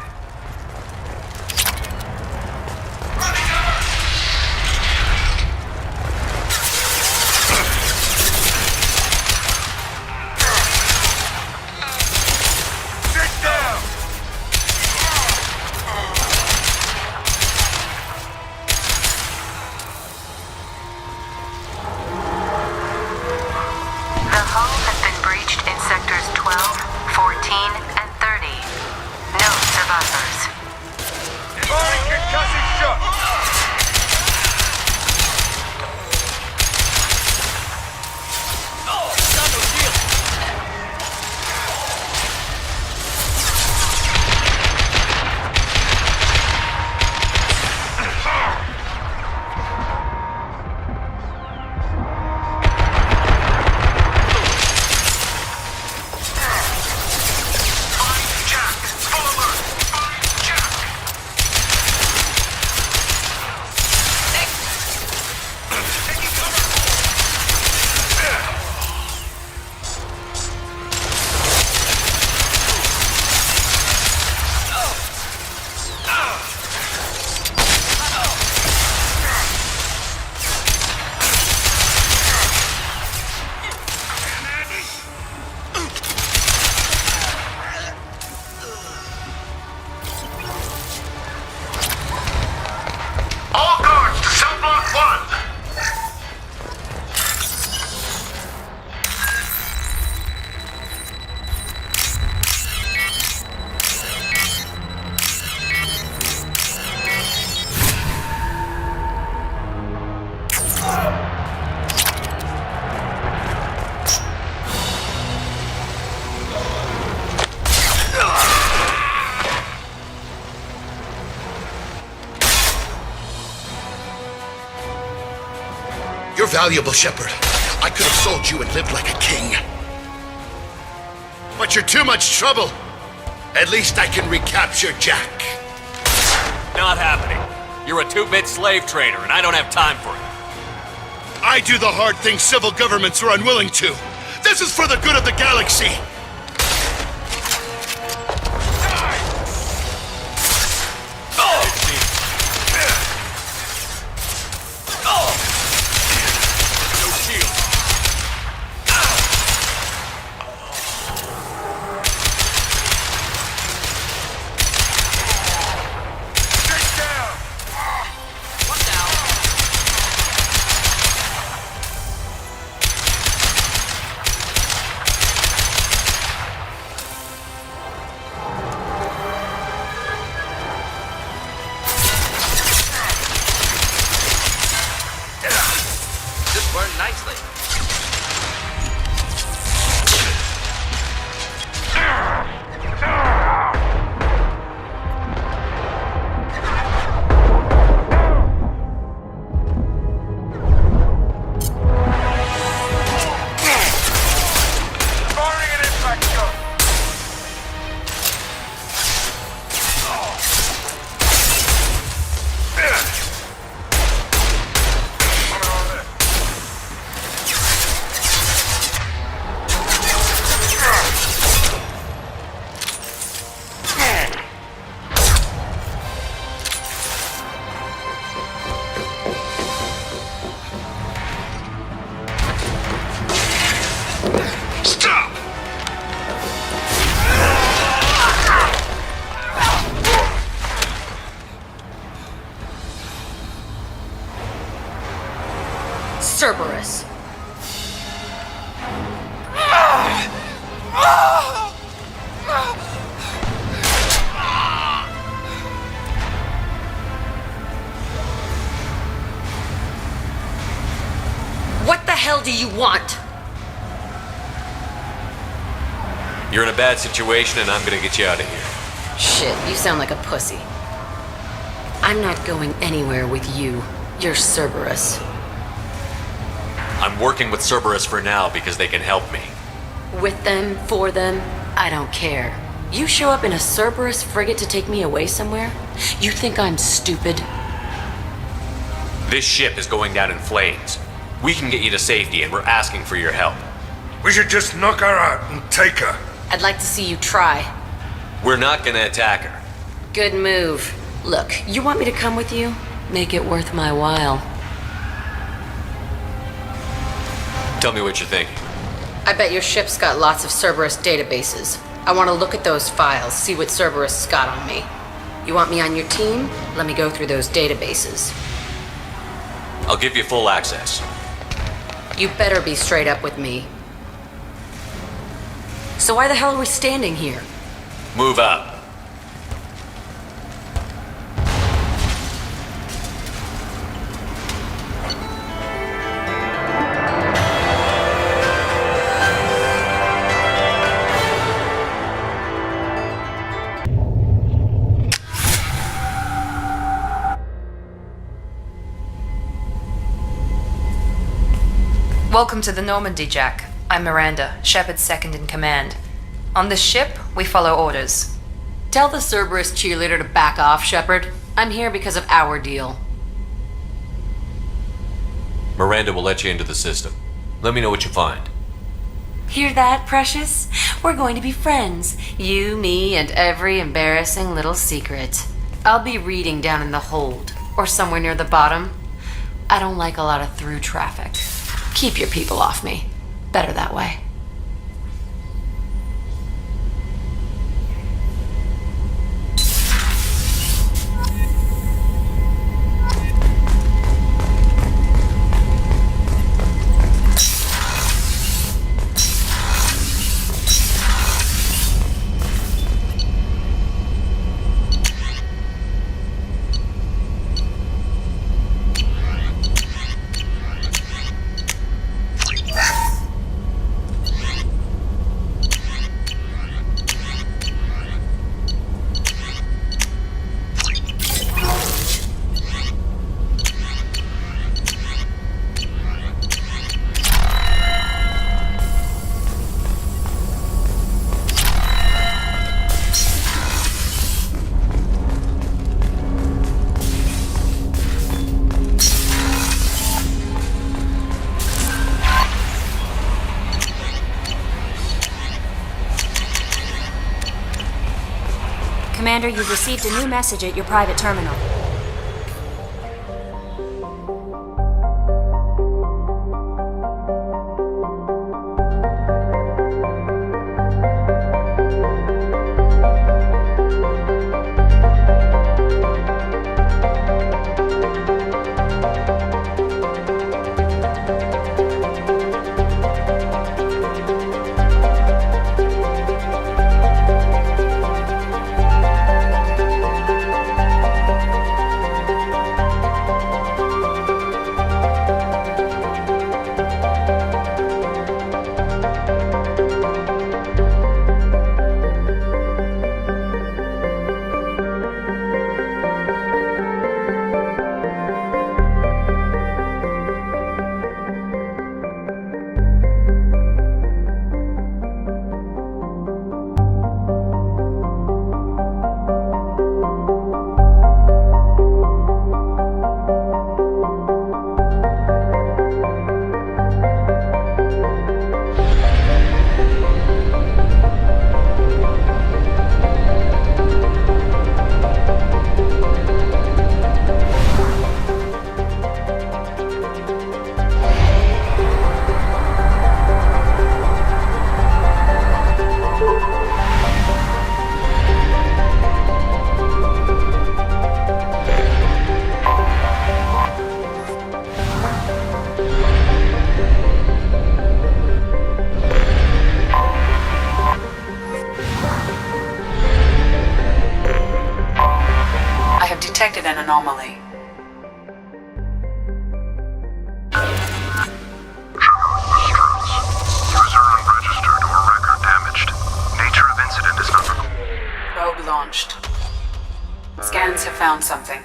You're valuable, Shepard. I could have sold you and lived like a king. But you're too much trouble. At least I can recapture Jack. Not happening. You're a 2-bit slave trader, and I don't have time for it. I do the hard things civil governments are unwilling to. This is for the good of the galaxy. Cerberus. What the hell do you want? You're in a bad situation and I'm gonna get you out of here. Shit, you sound like a pussy. I'm not going anywhere with you. You're Cerberus. I'm working with Cerberus for now because they can help me. With them, for them, I don't care. You show up in a Cerberus frigate to take me away somewhere? You think I'm stupid? This ship is going down in flames. We can get you to safety and we're asking for your help. We should just knock her out and take her. I'd like to see you try. We're not gonna attack her. Good move. Look, you want me to come with you? Make it worth my while. Tell me what you're thinking. I bet your ship's got lots of Cerberus databases. I want to look at those files, see what Cerberus has got on me. You want me on your team? Let me go through those databases. I'll give you full access. You better be straight up with me. So why the hell are we standing here? Move up. Welcome to the Normandy, Jack. I'm Miranda, Shepard's second in command. On this ship, we follow orders. Tell the Cerberus cheerleader to back off, Shepard. I'm here because of our deal. Miranda will let you into the system. Let me know what you find. Hear that, Precious? We're going to be friends. You, me, and every embarrassing little secret. I'll be reading down in the hold, or somewhere near the bottom. I don't like a lot of through traffic. Keep your people off me. Better that way. Commander, you've received a new message at your private terminal. anomaly. User unregistered or record damaged. Nature of incident is not recorded. Probe launched. Scans have found something.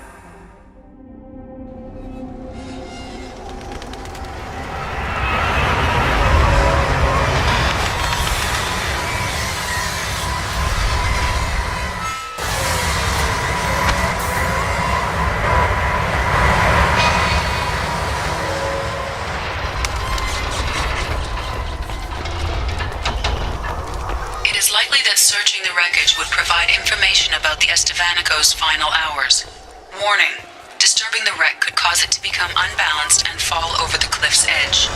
It is likely that searching the wreckage would provide information about the Estevanico's final hours. Warning: disturbing the wreck could cause it to become unbalanced and fall over the cliff's edge.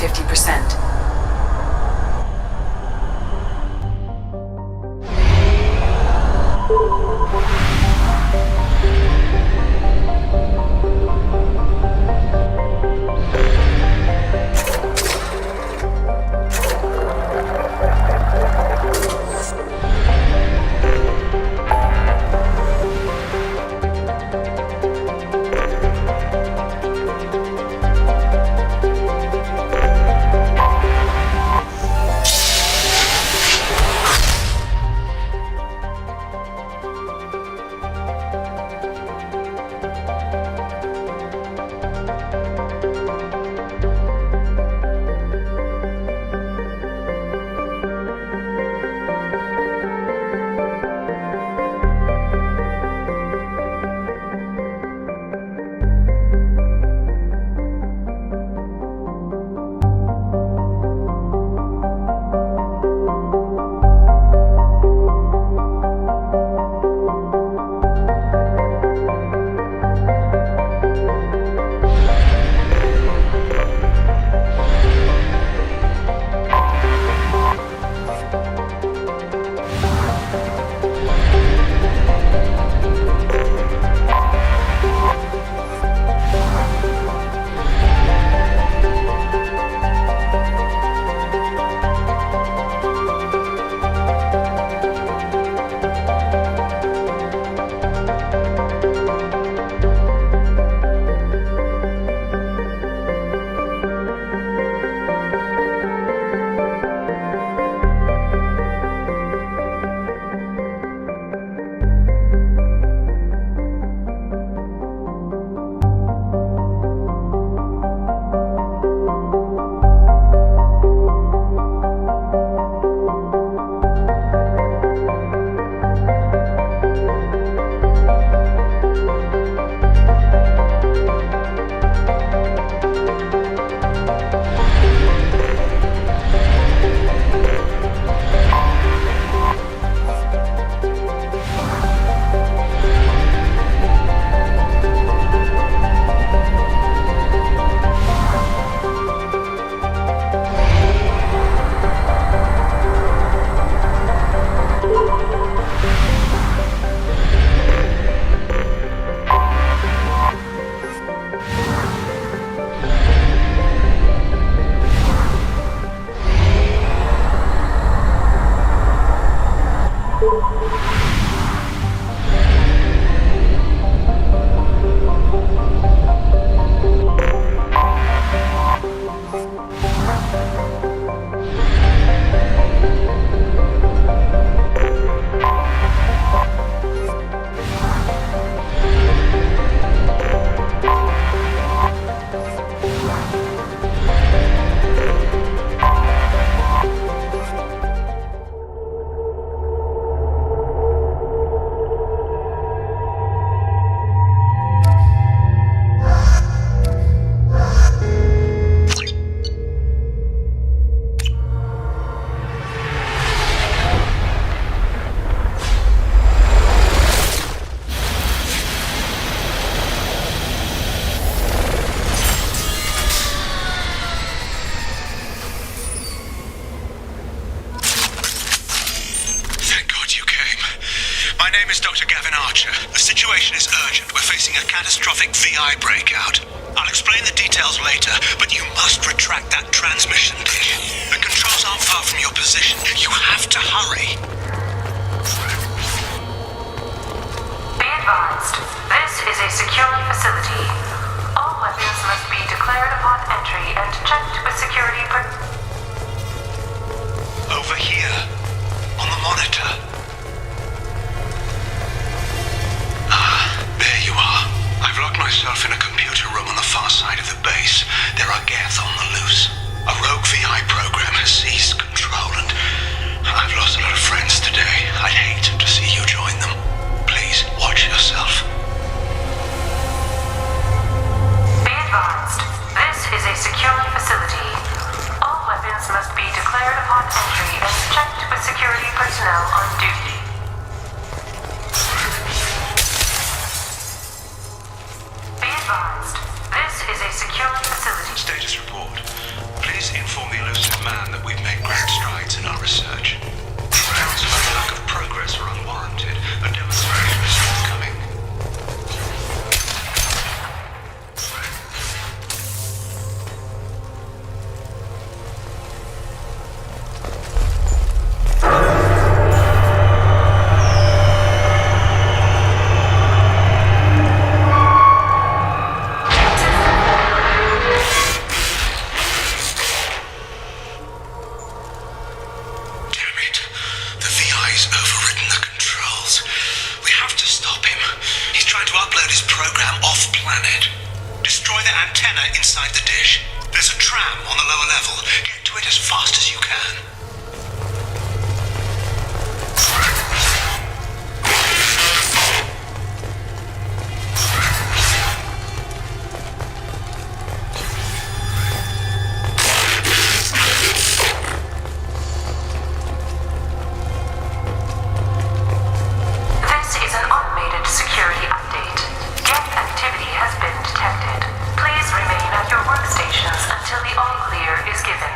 50%. Catastrophic VI breakout. I'll explain the details later, but you must retract that transmission dish. The controls aren't far from your position. You have to hurry. Be advised, this is a secure facility. All weapons must be declared upon entry and checked with security Over here, on the monitor. There you are. I've locked myself in a computer room on the far side of the base. There are Geth on the loose. A rogue VI program has seized control, and I've lost a lot of friends today. I'd hate to see you join them. Please, watch yourself. Be advised, this is a secure facility. All weapons must be declared upon entry and checked with security personnel on duty. Be advised, this is a secure facility. Status report. Please inside the dish. There's a tram on the lower level. Get to it as fast as you can. This is an automated security update. Geth activity has been detected. Please remain at your workstations until the all-clear is given.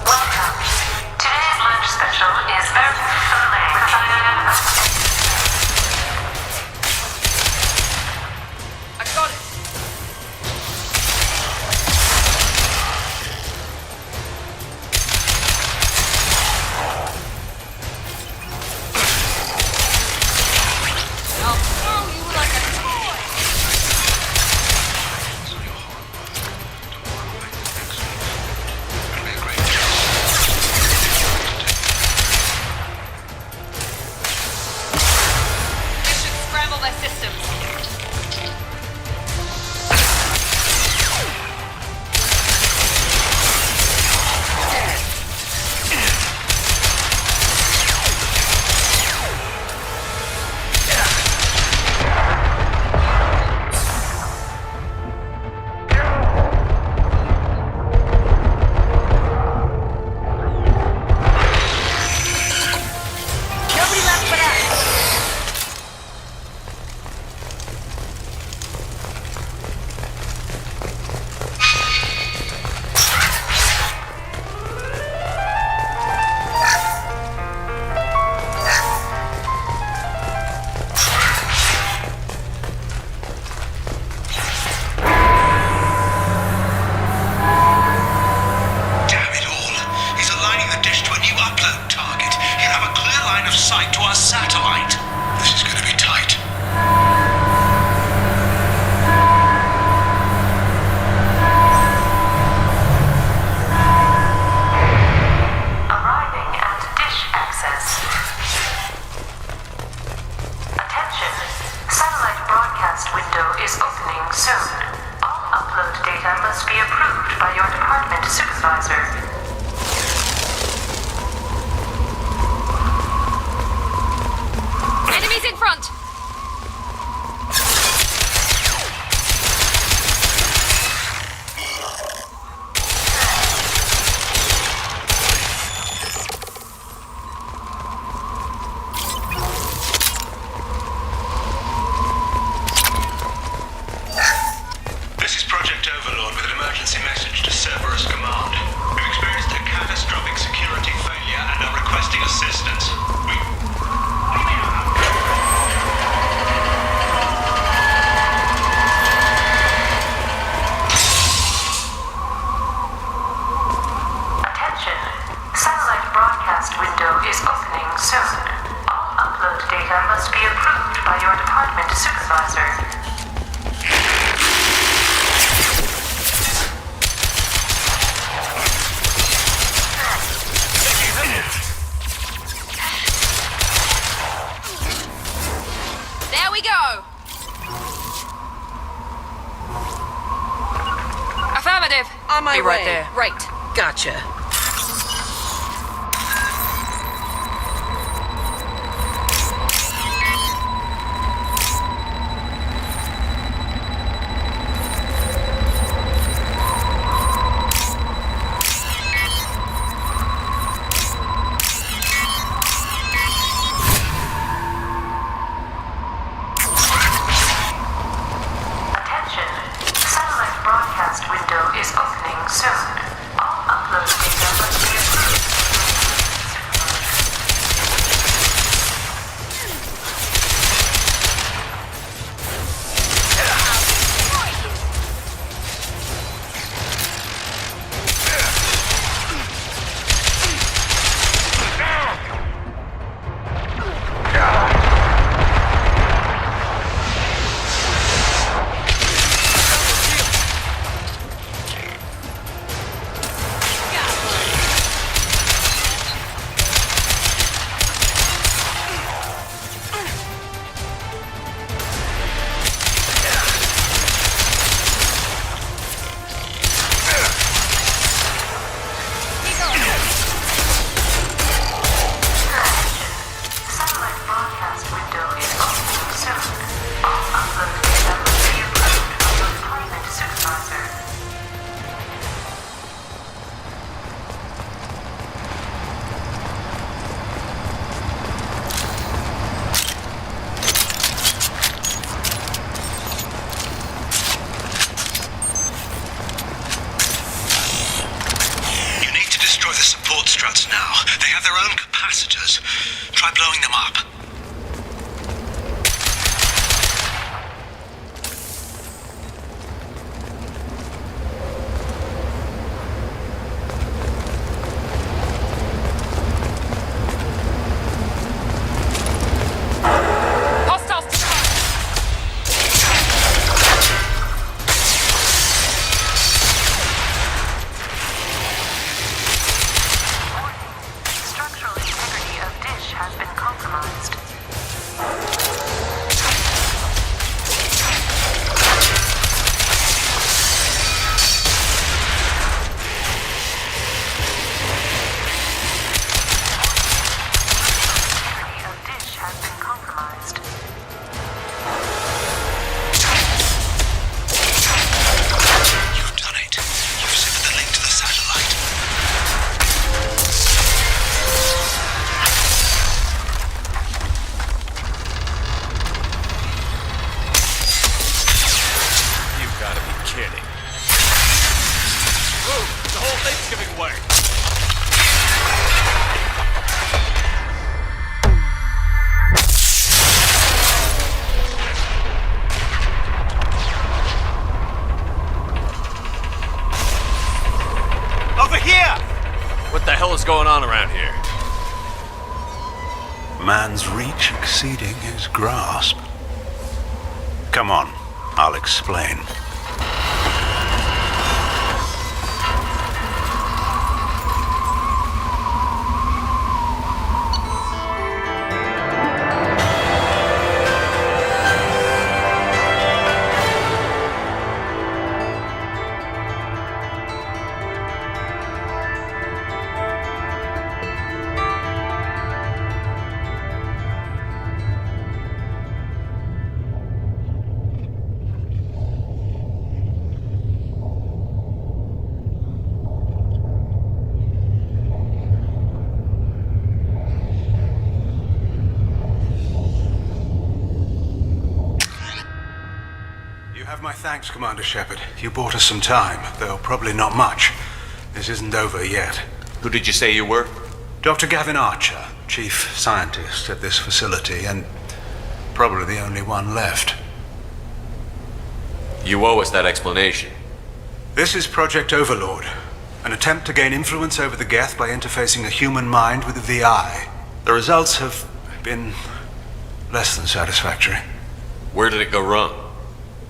Welcome. Today's lunch special is earth fillet. I got it. I'll throw you like a toy. This should scramble their systems. Nobody left but us. Damn it all. He's aligning the dish to a new upload target. He'll have a clear line of sight to our satellite. This is going to be tight. Arriving at dish access. Attention. Satellite broadcast window is opening soon. All upload data must be approved by your department supervisor. Enemies in front. This is Project Overlord with an emergency message to Cerberus Command. We've experienced a catastrophic security failure and are requesting assistance. Attention. Satellite broadcast window is opening soon. All upload data must be approved by your department supervisor. There we go. Affirmative. On my Be way. right there. Right. Gotcha. Attention. Satellite broadcast window is opening soon. All upload data blowing them up. Going on around here? Man's reach exceeding his grasp. Come on, I'll explain. My thanks, Commander Shepard. You bought us some time, though probably not much. This isn't over yet. Who did you say you were? Dr. Gavin Archer, chief scientist at this facility, and probably the only one left. You owe us that explanation. This is Project Overlord, an attempt to gain influence over the Geth by interfacing a human mind with a VI. The results have been less than satisfactory. Where did it go wrong?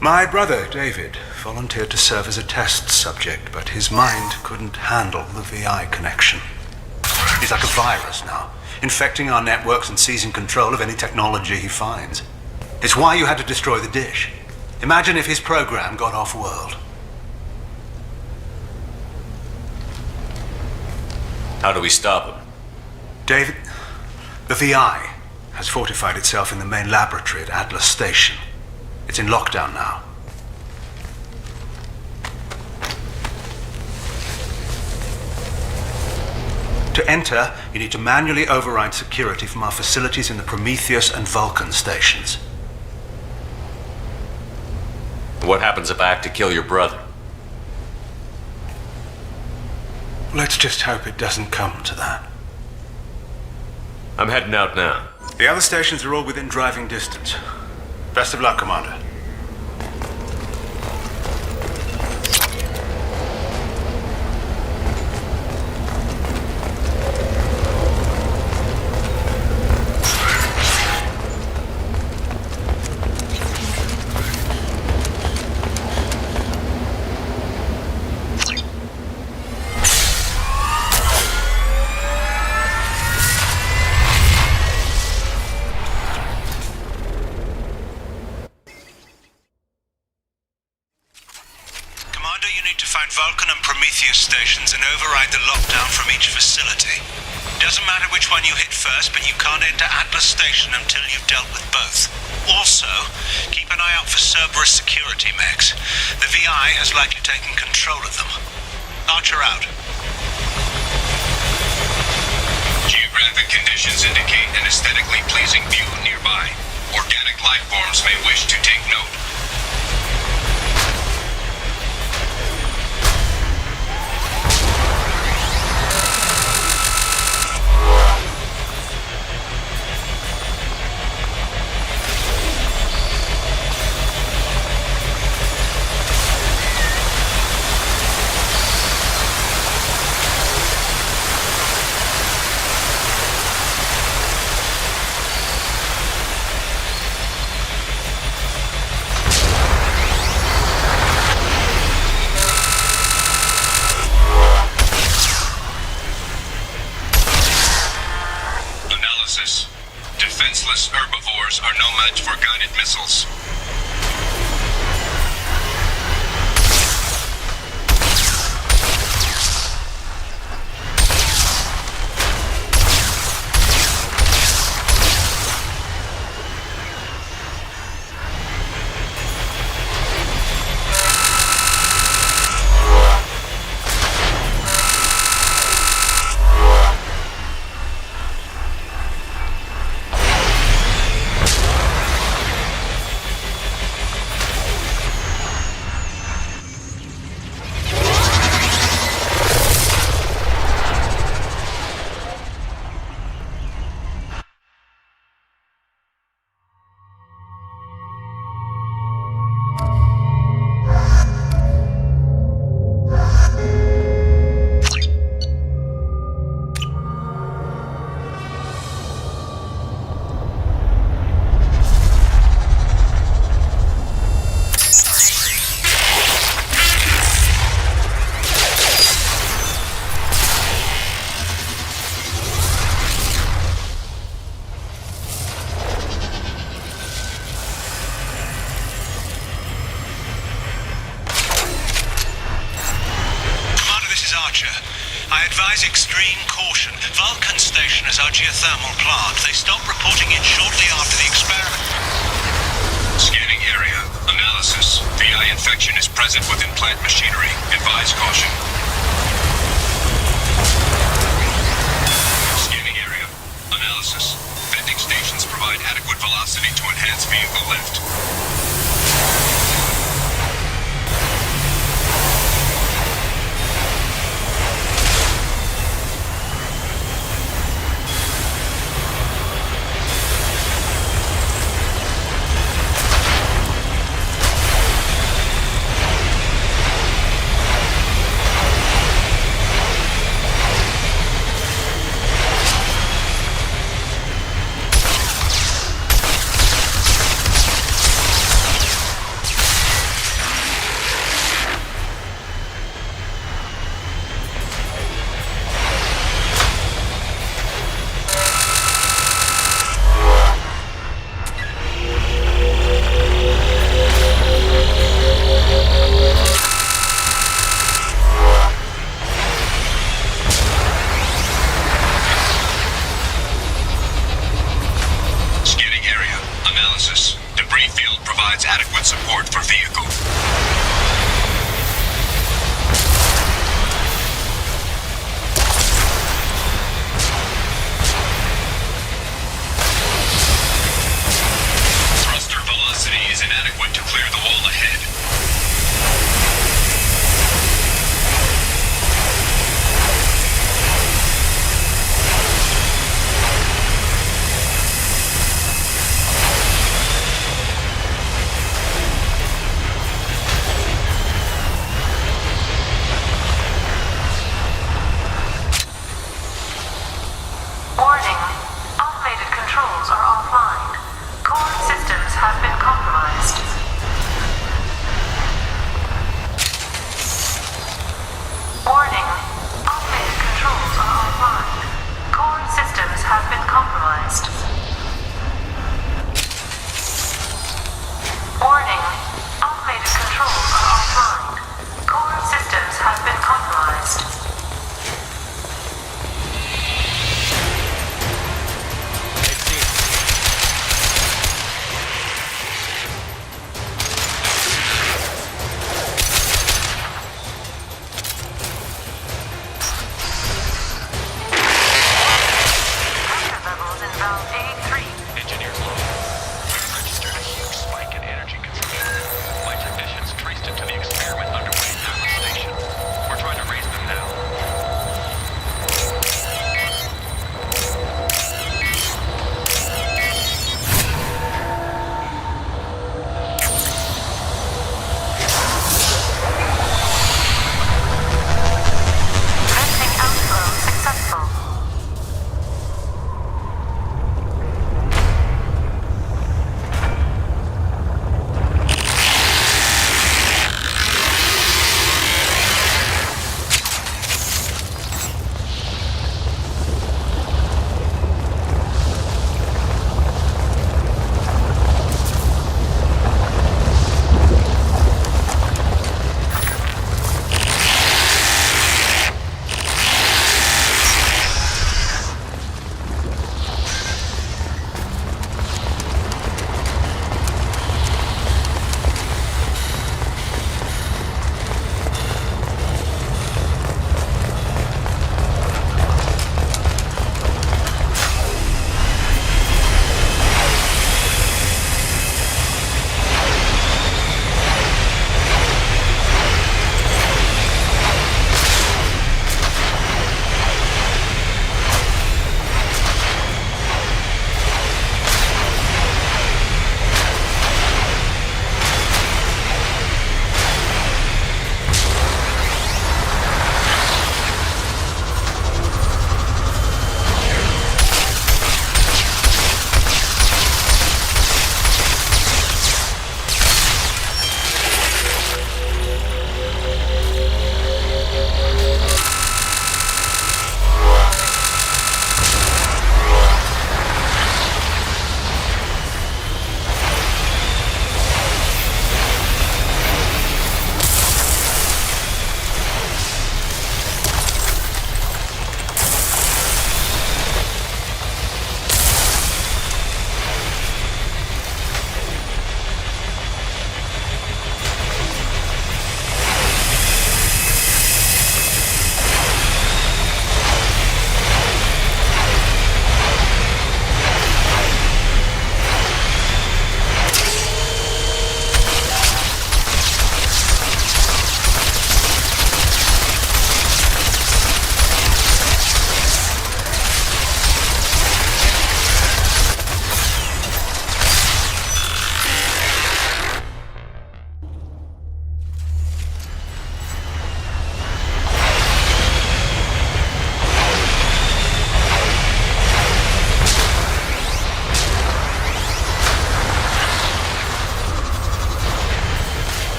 My brother, David, volunteered to serve as a test subject, but his mind couldn't handle the VI connection. He's like a virus now, infecting our networks and seizing control of any technology he finds. It's why you had to destroy the dish. Imagine if his program got off-world. How do we stop him? David, the VI has fortified itself in the main laboratory at Atlas Station. It's in lockdown now. To enter, you need to manually override security from our facilities in the Prometheus and Vulcan stations. What happens if I have to kill your brother? Let's just hope it doesn't come to that. I'm heading out now. The other stations are all within driving distance. Best of luck, Commander. Vulcan and Prometheus stations and override the lockdown from each facility. Doesn't matter which one you hit first, but you can't enter Atlas Station until you've dealt with both. Also, keep an eye out for Cerberus security mechs. The VI has likely taken control of them. Archer out. Geographic conditions indicate an aesthetically pleasing view nearby. Organic life forms may wish to take note. Defenseless herbivores are no match for guided missiles. I advise extreme caution. Vulcan Station is our geothermal plant. They stopped reporting in shortly after the experiment. Scanning area. Analysis. VI infection is present within plant machinery. Advise caution. Scanning area. Analysis. Vending stations provide adequate velocity to enhance vehicle lift. Debris field provides adequate support for vehicle. Thruster velocity is inadequate to clear the wall ahead.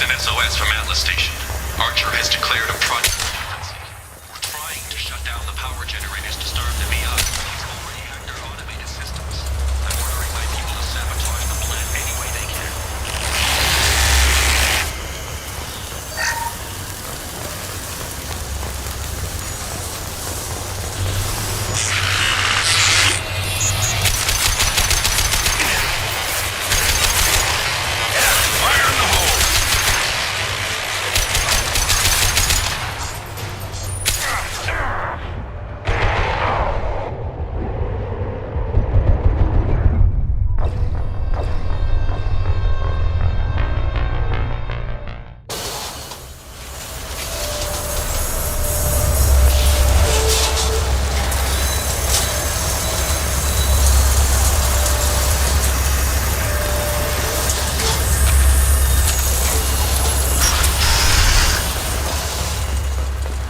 an SOS from Atlas Station. Archer has declared a project emergency. We're trying to shut down the power generators to starve the VI. He's already hacked our automated systems. I'm ordering my people to sabotage the plant any way they can.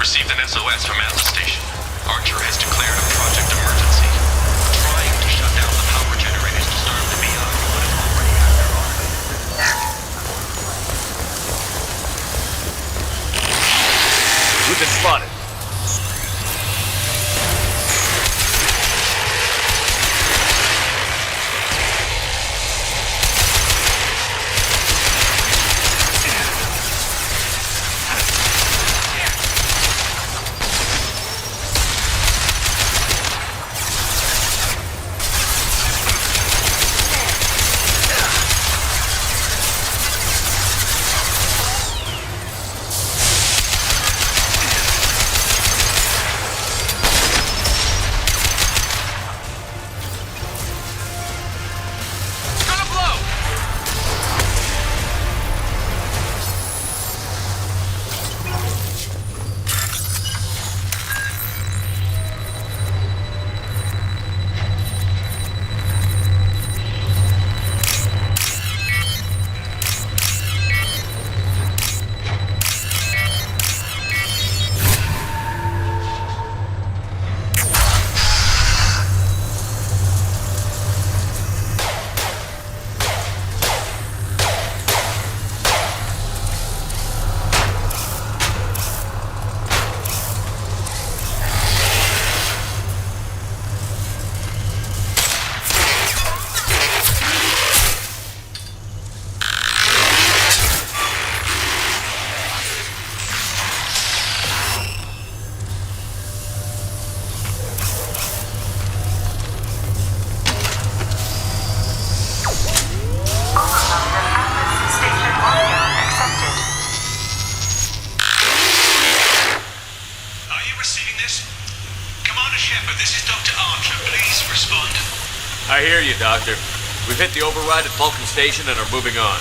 Received an SOS from Atlas Station. Archer has declared a project emergency. We're trying to shut down the power generators to starve the VI, but have already hacked their automated. We've been spotted. I hear you, Doctor. We've hit the override at Vulcan Station and are moving on.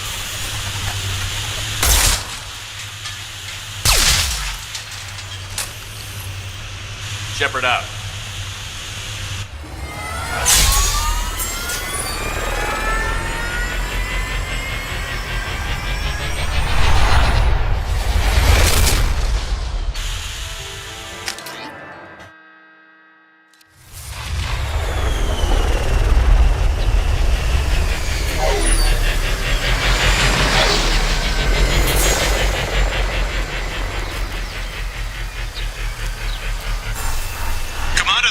Shepard out.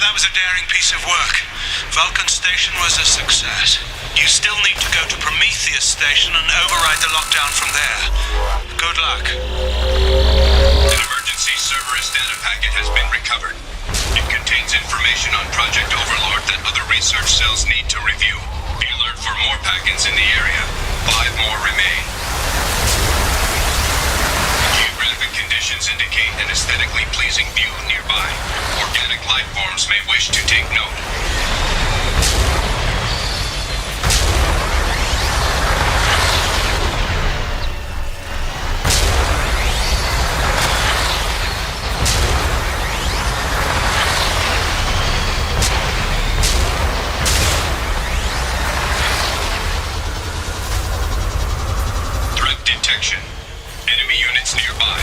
That was a daring piece of work. Vulcan Station was a success. You still need to go to Prometheus Station and override the lockdown from there. Good luck. An emergency Cerberus data packet has been recovered. It contains information on Project Overlord that other research cells need to review. Be alert for more packets in the area. 5 more remain. Geographic conditions indicate an aesthetically pleasing view nearby. Organic life forms may wish to take note. Threat detection. Enemy units nearby.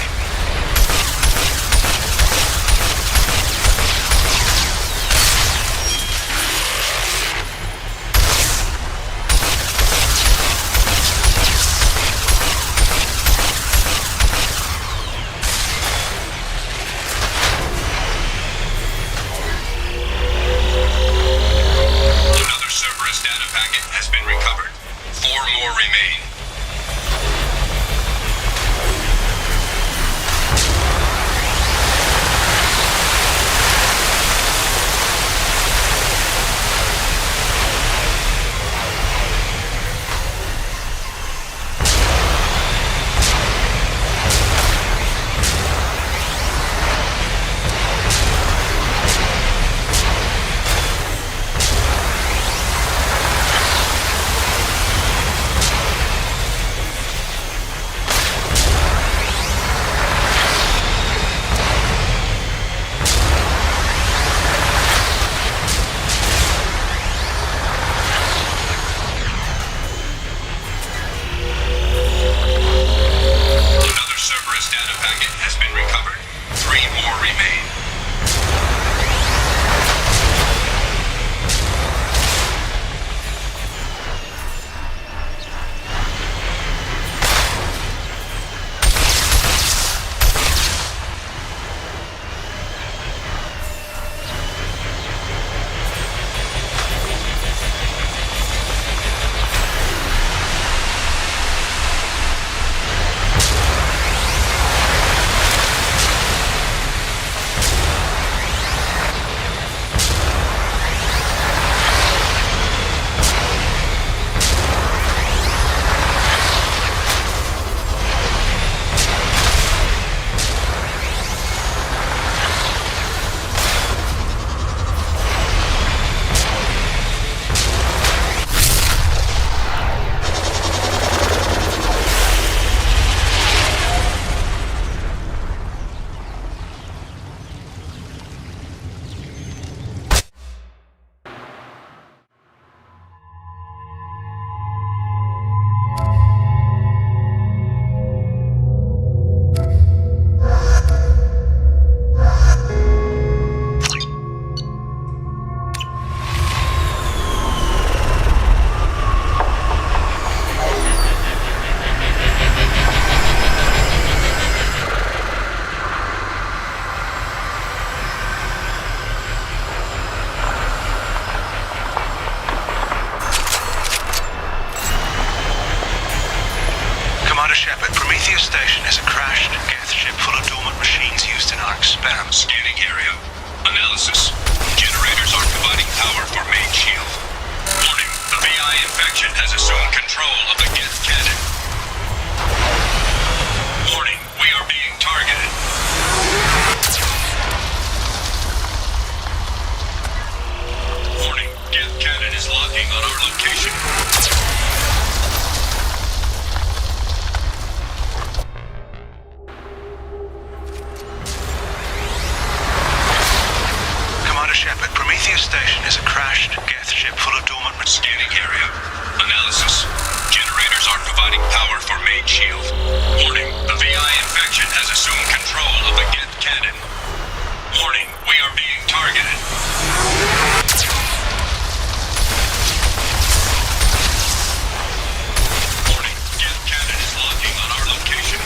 Shepard, Prometheus Station is a crashed Geth ship full of dormant machines used in our experiments. Scanning area. Analysis. Generators are providing power for main shield. Warning, the VI infection has assumed control of the Geth cannon. Warning, we are being targeted. Warning, Geth cannon is locking on our location. Shepard, Prometheus Station is a crashed Geth ship full of dormant... Scanning area. Analysis. Generators are providing power for main shield. Warning, the VI infection has assumed control of the Geth cannon. Warning, we are being targeted. Warning, Geth cannon is locking on our location.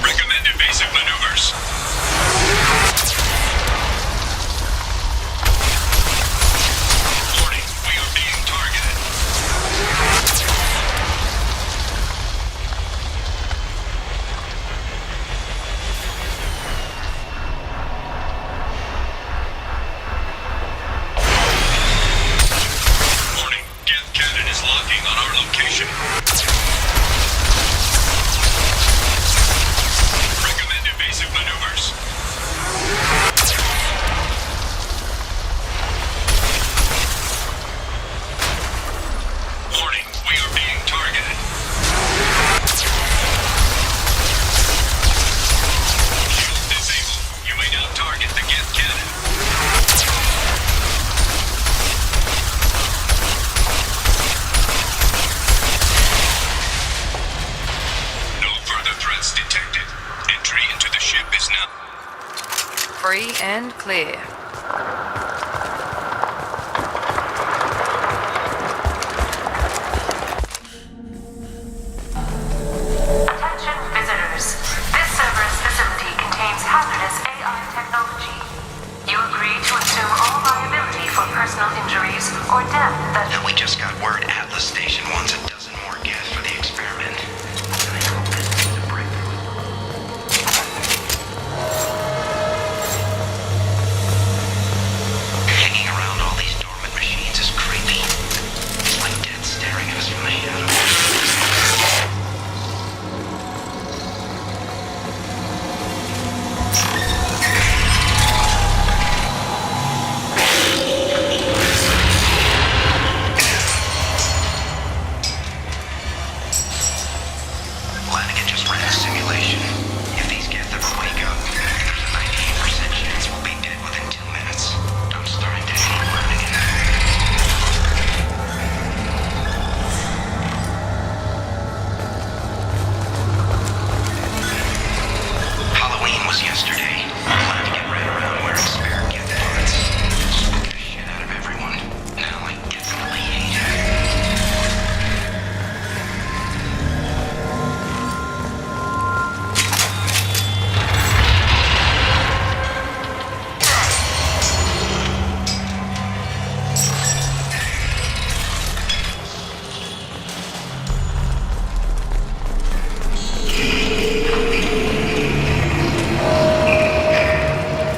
Recommend evasive maneuvers. Warning, we are being targeted. Warning, Geth cannon is locking on our location. Evasive maneuvers. Warning, we are being targeted. Shield disabled. You may now target the Geth cannon. No further threats detected. Entry into the ship is now Free and clear. Attention visitors. This Cerberus facility contains hazardous AI technology. You agree to assume all liability for personal injuries or death that... We just got word Atlas Station wants a dozen more Geth for the experiment. I hope this is a breakthrough. Hanging around all these dormant machines is creepy. It's like death staring at us from the shadows. Flanagan just ran a simulation. If these Geth ever wake up, there's a 98% chance we'll be dead within 2 minutes. I'm starting to hate Flanagan. Halloween was yesterday. Flanagan ran around wearing spare Geth parts. Spooked the shit out of everyone. Now I definitely hate him.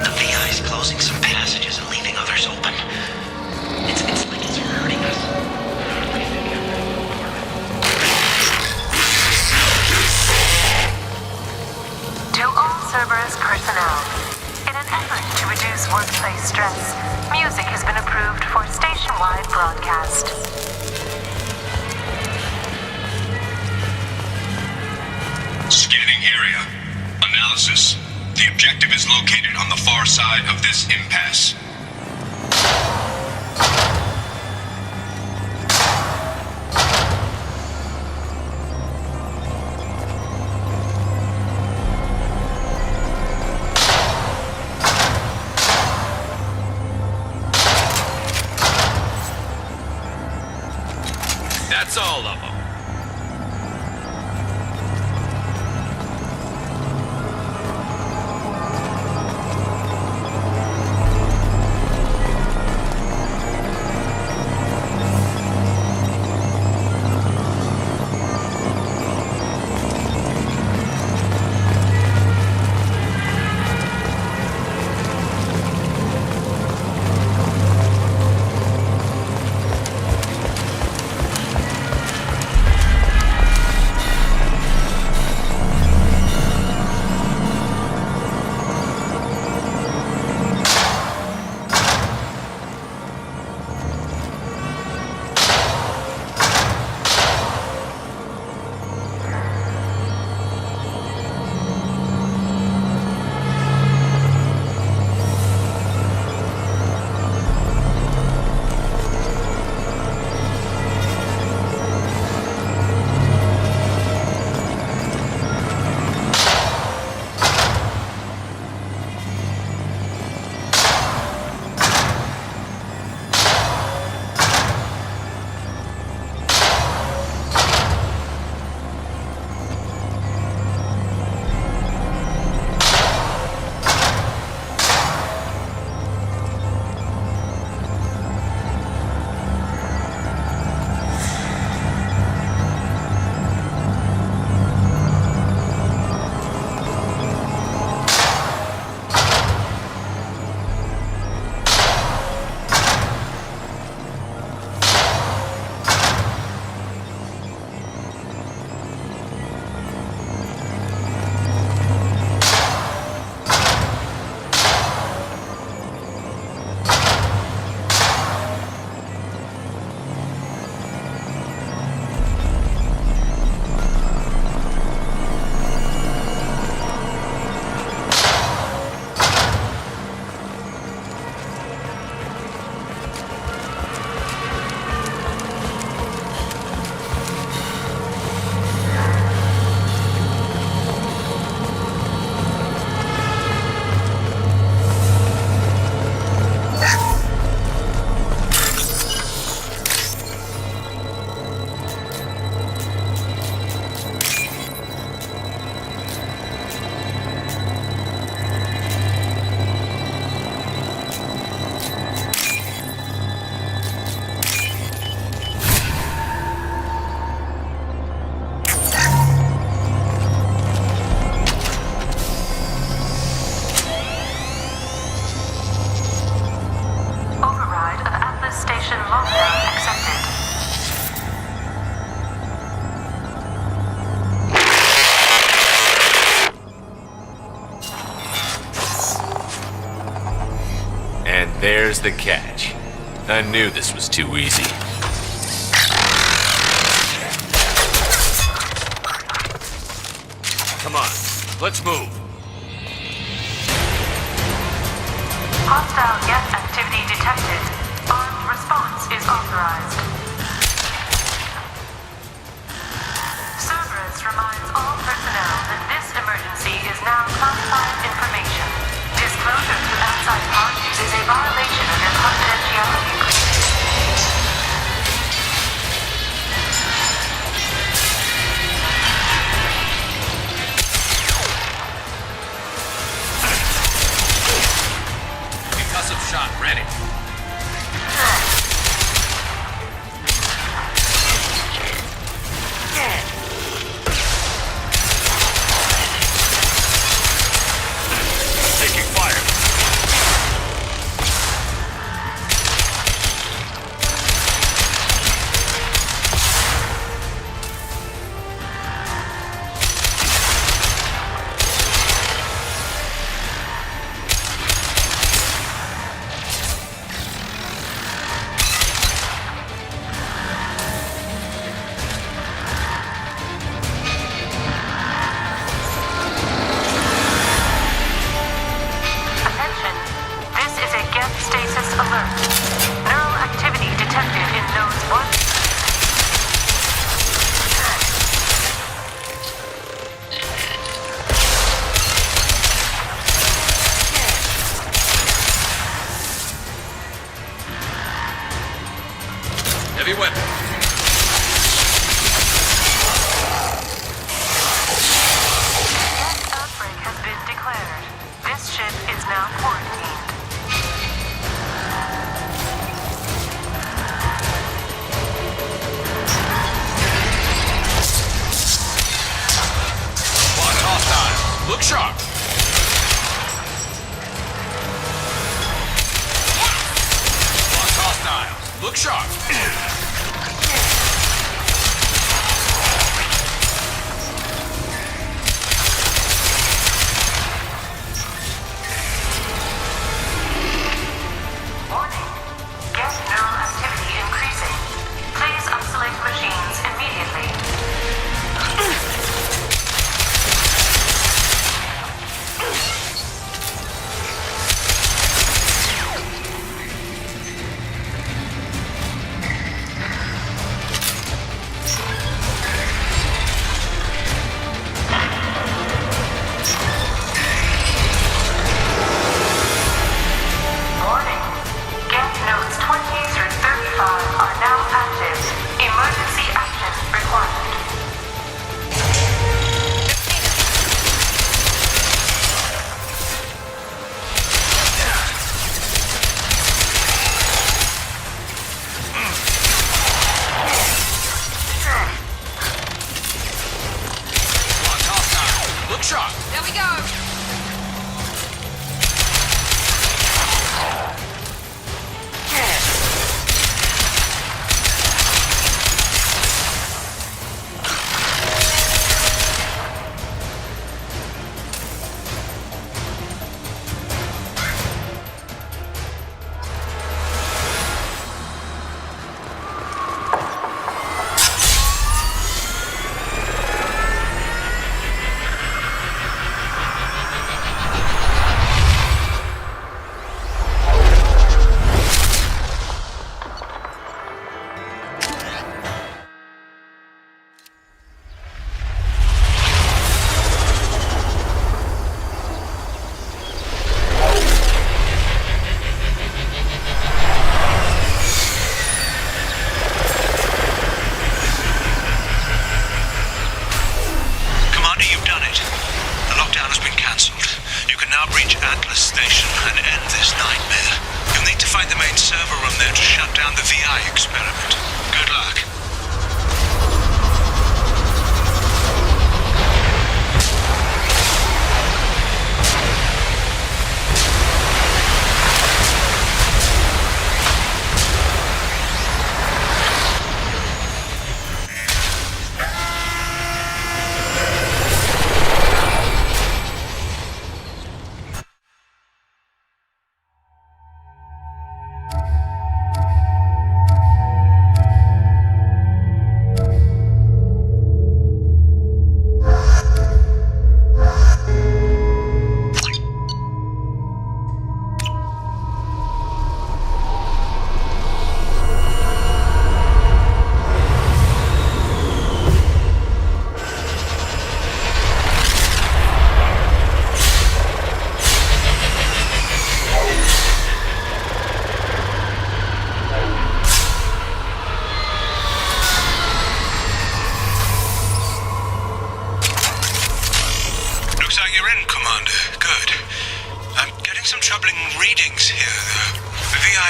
The VI is closing some passages and leaving others open. It's like it's hurting us. To all Cerberus personnel, in an effort to reduce workplace stress, music has been approved for station-wide broadcast. scanning area. Analysis. The objective is located on the far side of this impasse. That's all of them. There's the catch. I knew this was too easy. Come on, let's move. Hostile gas activity detected. Armed response is authorized. Cerberus reminds all personnel that this emergency is now classified information. Disclosure to outside parties is a violation of your confidentiality agreement. Concussive shot ready. Taking fire. Attention. This is a get stasis alert. Neural activity detected in nodes 1. Heavy weapon. Gas outbreak has been declared. This ship is now quarantined. Watch hostile. Look sharp. Watch hostile. Look sharp. Warning. Gas neural activity increasing. Please isolate machines immediately. Warning. Gas nodes 20 through 35 are now active. Emergency action required. Watch hostile. Look sharp. There we go. Commander, you've done it. The lockdown has been cancelled. You can now breach Atlas Station and end this nightmare. You'll need to find the main server room there to shut down the VI experiment. Good luck.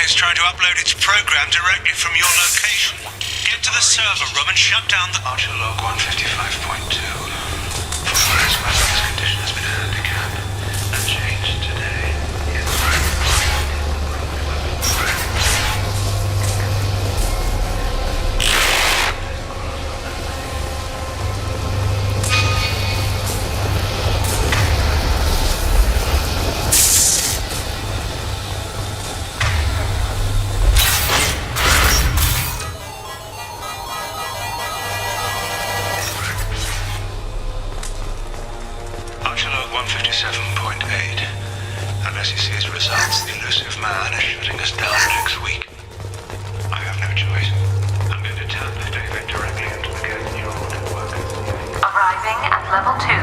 is trying to upload its program directly from your location. Get to the server room and shut down the... Archer log 155.2. Forest Master's condition has been handicapped and changed today. Archer log 157.8. Unless he sees results, the elusive man is shutting us down next week. I have no choice. I'm going to tap David directly into the Geth neural network. Arriving at level 2.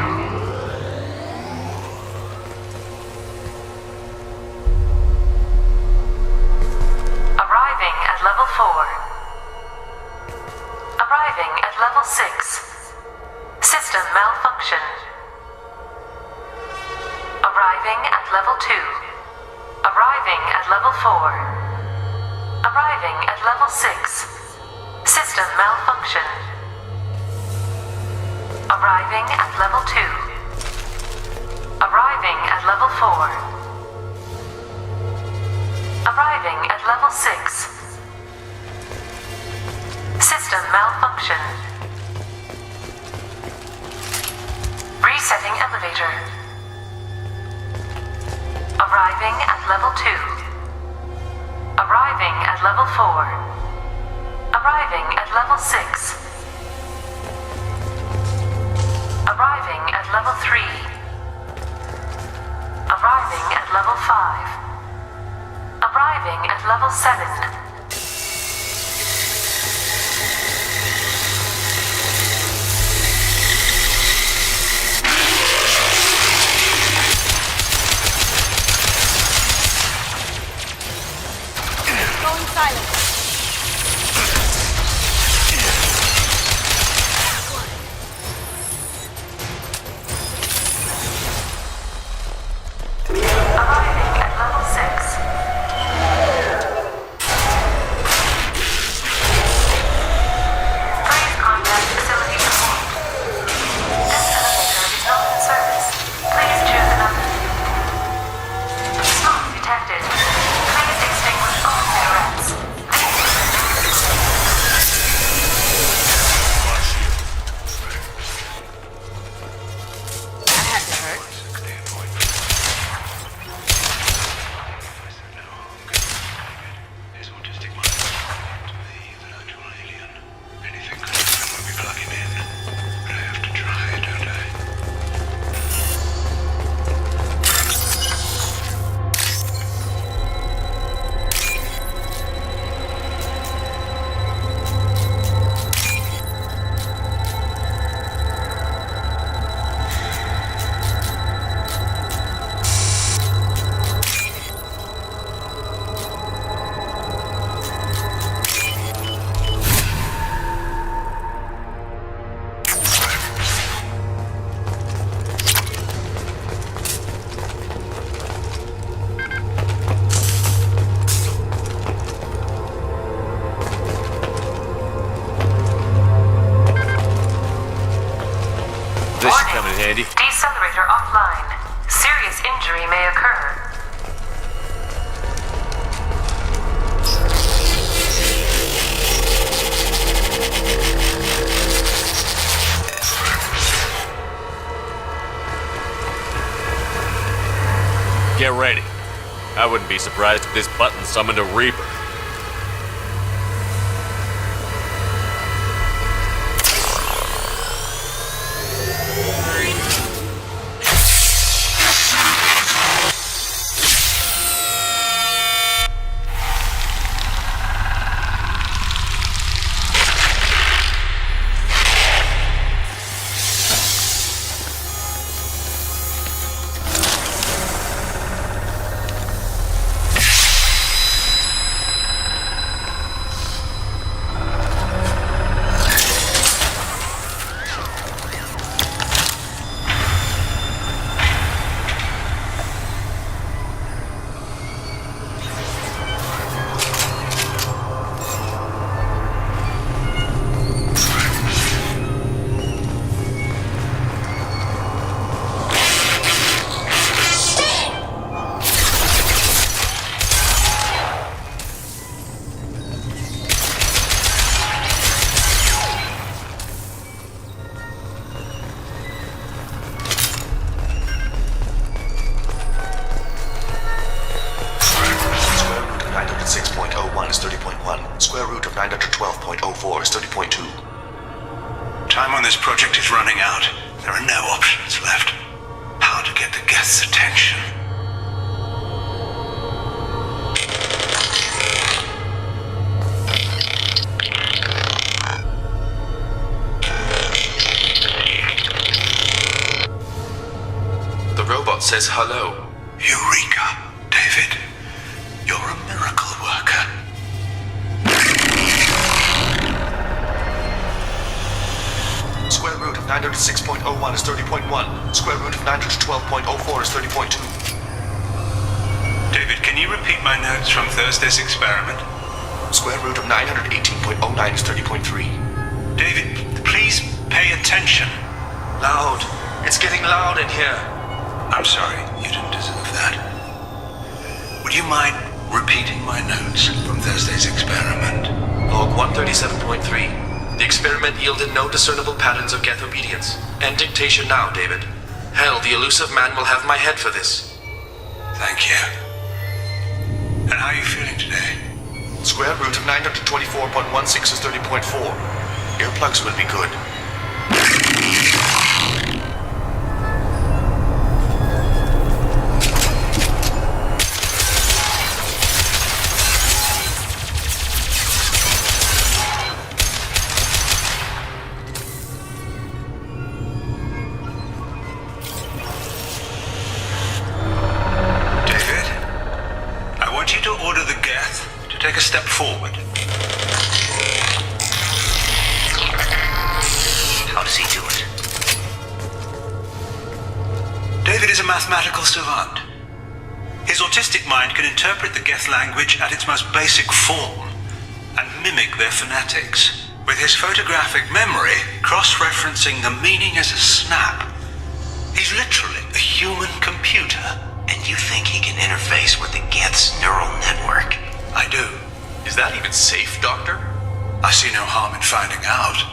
Arriving at level 4. Arriving at level 6. System malfunction. Arriving at level 2. Arriving at level 4. Arriving at level 6. System malfunction. Arriving at level 2. Arriving at level 4. Arriving at level 6. System malfunction. Resetting elevator. Arriving at level 2. Arriving at level 4. Arriving at level 6. Arriving at level 3. Arriving at level 5. Arriving at level 7. Going silent. Arriving at level 6. Please contact facility support. This elevator is not in service. Please choose another. Smoke detected. Please extinguish all cigarettes. That had to hurt. His autistic mind to me, the natural alien. Anything could happen when we plug him in. But I have to try, don't I? This should come in handy. Decelerator offline. Serious injury may occur. Get ready. I wouldn't be surprised if this button summoned a Reaper. Square root of 912.04 is 30.2. Time on this project is running out. There are no options left. How to get the Geth's attention? The robot says hello. Eureka, David. You're a miracle worker. Square root of 906.01 is 30.1. Square root of 912.04 is 30.2. David, can you repeat my notes from Thursday's experiment? Square root of 918.09 is 30.3. David, please pay attention. Loud. It's getting loud in here. I'm sorry, you didn't deserve that. Would you mind repeating my notes from Thursday's experiment? Log 137.3. The experiment yielded no discernible patterns of Geth obedience. End dictation now, David. Hell, the elusive man will have my head for this. Thank you. And how are you feeling today? Square root of 924.16 is 30.4. Earplugs would be good. Take a step forward. How does he do it? David is a mathematical savant. His autistic mind can interpret the Geth language at its most basic form and mimic their phonetics, with his photographic memory cross-referencing the meaning as a snap. He's literally a human computer. And you think he can interface with the Geth's neural network? I do. Is that even safe, Doctor? I see no harm in finding out.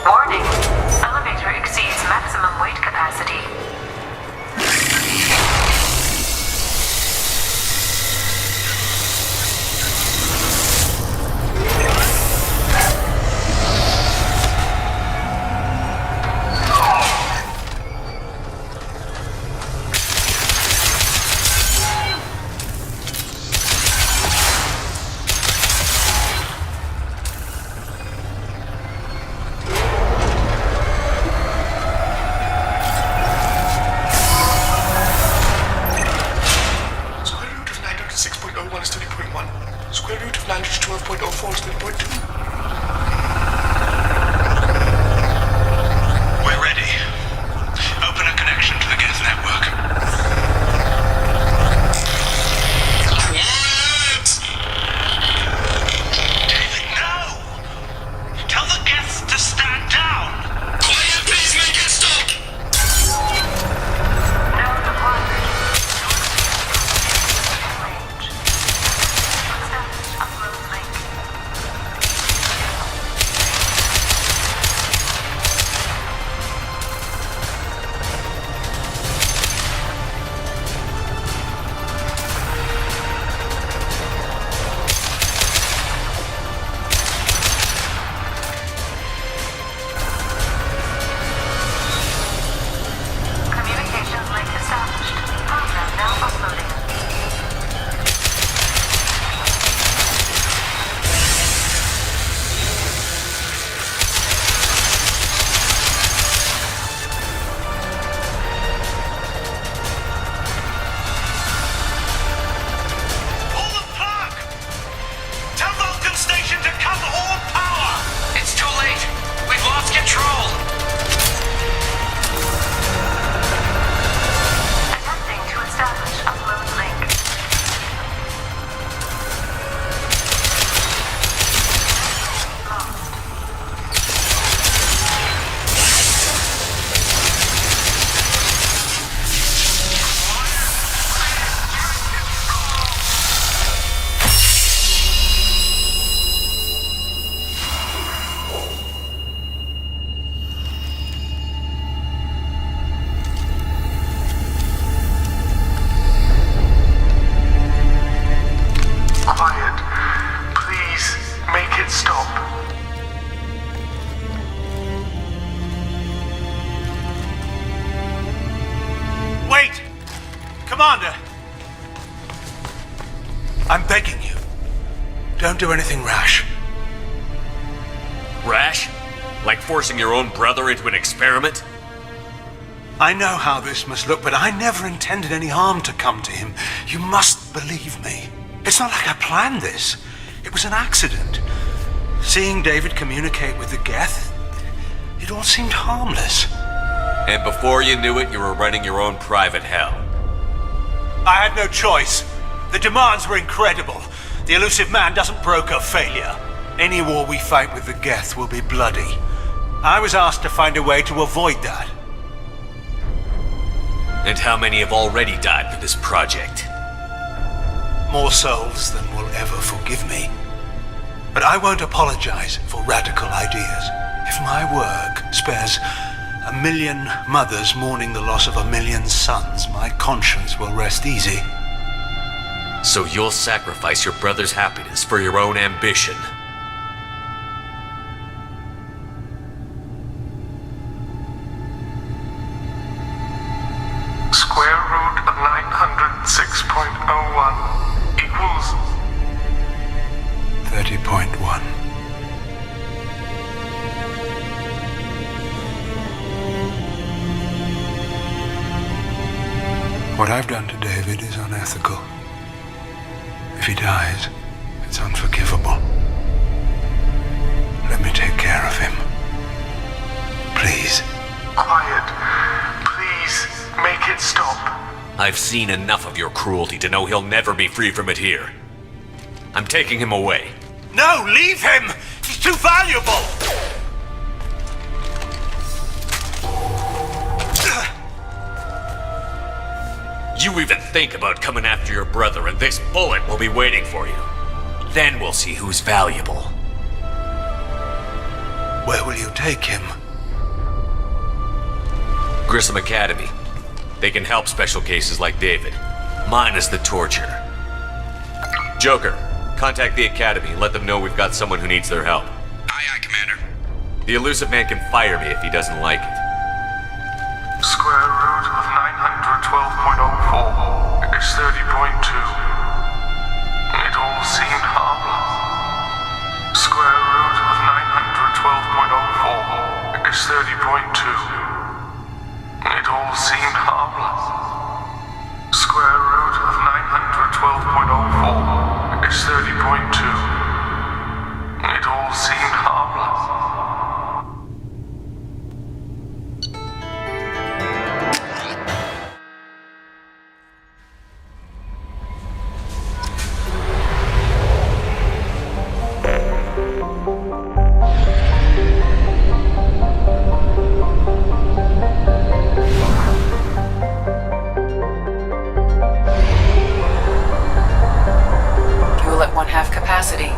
Warning. Elevator exceeds maximum weight capacity. do anything rash. Rash? Like forcing your own brother into an experiment? I know how this must look, but I never intended any harm to come to him. You must believe me. It's not like I planned this. It was an accident. Seeing David communicate with the Geth, it all seemed harmless. And before you knew it, you were running your own private hell. I had no choice. The demands were incredible. The elusive man doesn't broker failure. Any war we fight with the Geth will be bloody. I was asked to find a way to avoid that. And how many have already died for this project? More souls than will ever forgive me. But I won't apologize for radical ideas. If my work spares 1 million mothers mourning the loss of 1 million sons, my conscience will rest easy. So you'll sacrifice your brother's happiness for your own ambition? Square root of 906.01 equals 30.1. What I've done to David is unethical. If he dies, it's unforgivable. Let me take care of him. Please. quiet. Please, make it stop. I've seen enough of your cruelty to know he'll never be free from it here. I'm taking him away. No, leave him! He's too valuable! You even think about coming after your brother, and this bullet will be waiting for you. Then we'll see who's valuable. Where will you take him? Grissom Academy. They can help special cases like David, minus the torture. Joker, contact the Academy and let them know we've got someone who needs their help. Aye, aye, Commander. The elusive man can fire me if he doesn't like it. Square root of 912.04 is 30.2. It all seemed harmless. Square root of 912.04 is 30.2. It all seemed harmless. Square root of 912.04 is 30.2. It all seemed harmless. Fuel at 1/2 capacity.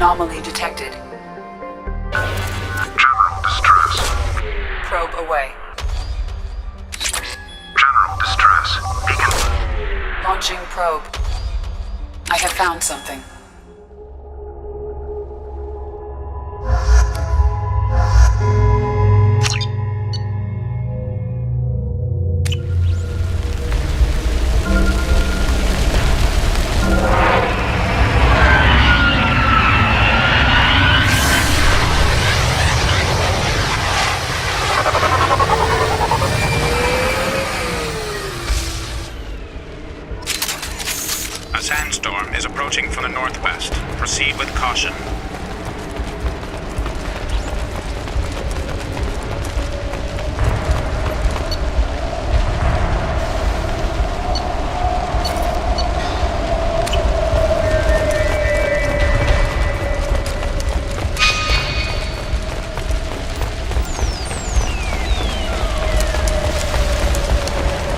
Anomaly detected. General distress. Probe away. General distress. Beacon. Launching probe. I have found something. A sandstorm is approaching from the northwest. Proceed with caution.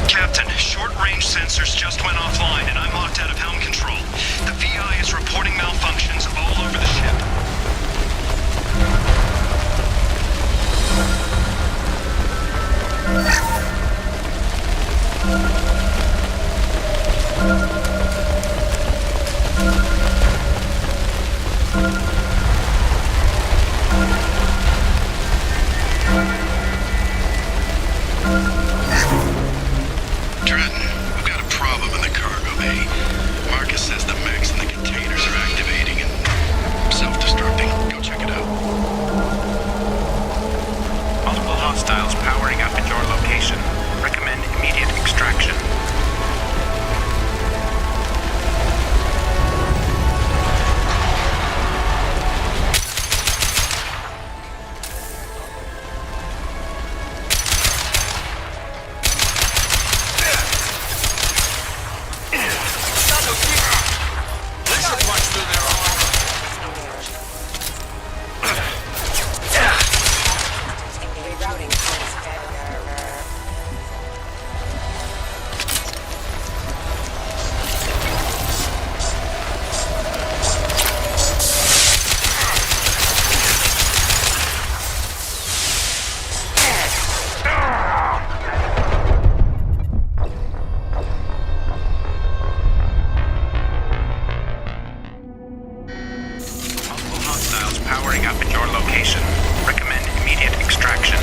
Captain, short-range sensors just went offline and I'm locked out of helm control. The VI is reporting malfunctions all over the ship. Trenton, we've got a problem in the cargo bay. Marcus says the mechs in the containers are activating and self-destructing. Go check it out. Multiple hostiles powering up at your location. Recommend immediate extraction. Multiple hostiles powering up at your location. Recommend immediate extraction.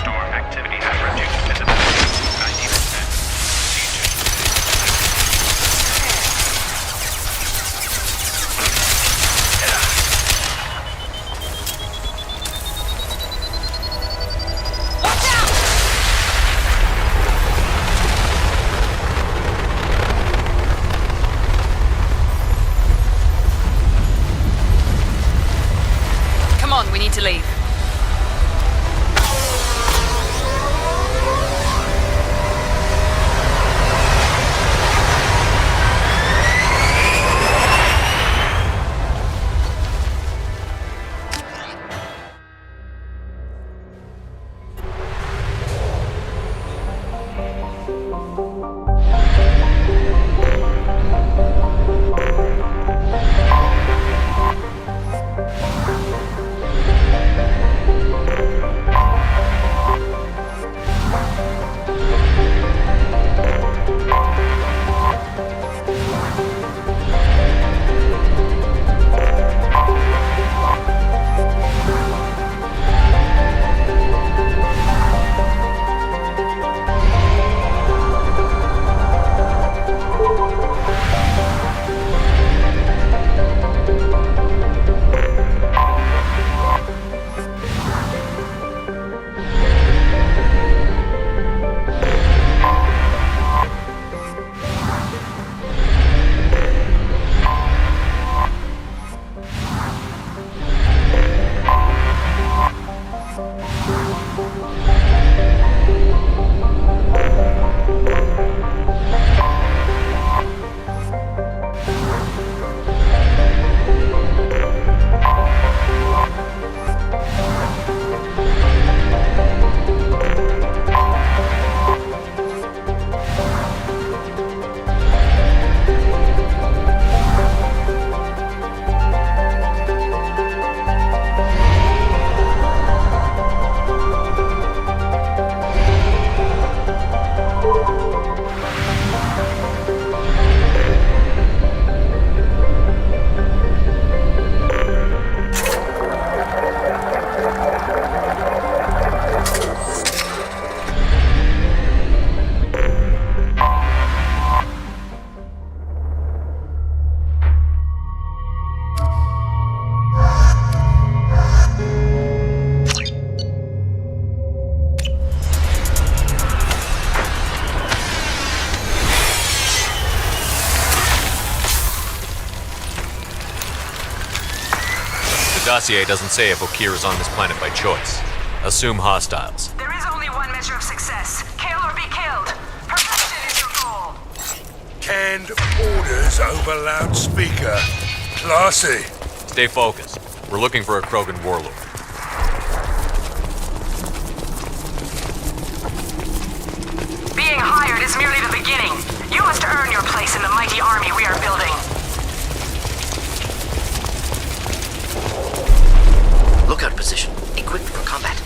Storm activity has reduced visibility 90%. Come on, we need to leave. Dossier doesn't say if Okeer is on this planet by choice. Assume hostiles. There is only one measure of success. Kill or be killed. Perfection is your goal. Canned orders over loudspeaker. Classy. Stay focused. We're looking for a Krogan warlord. Being hired is merely the beginning. You must earn your place in the mighty army we are building. Lookout position. Equipped for combat.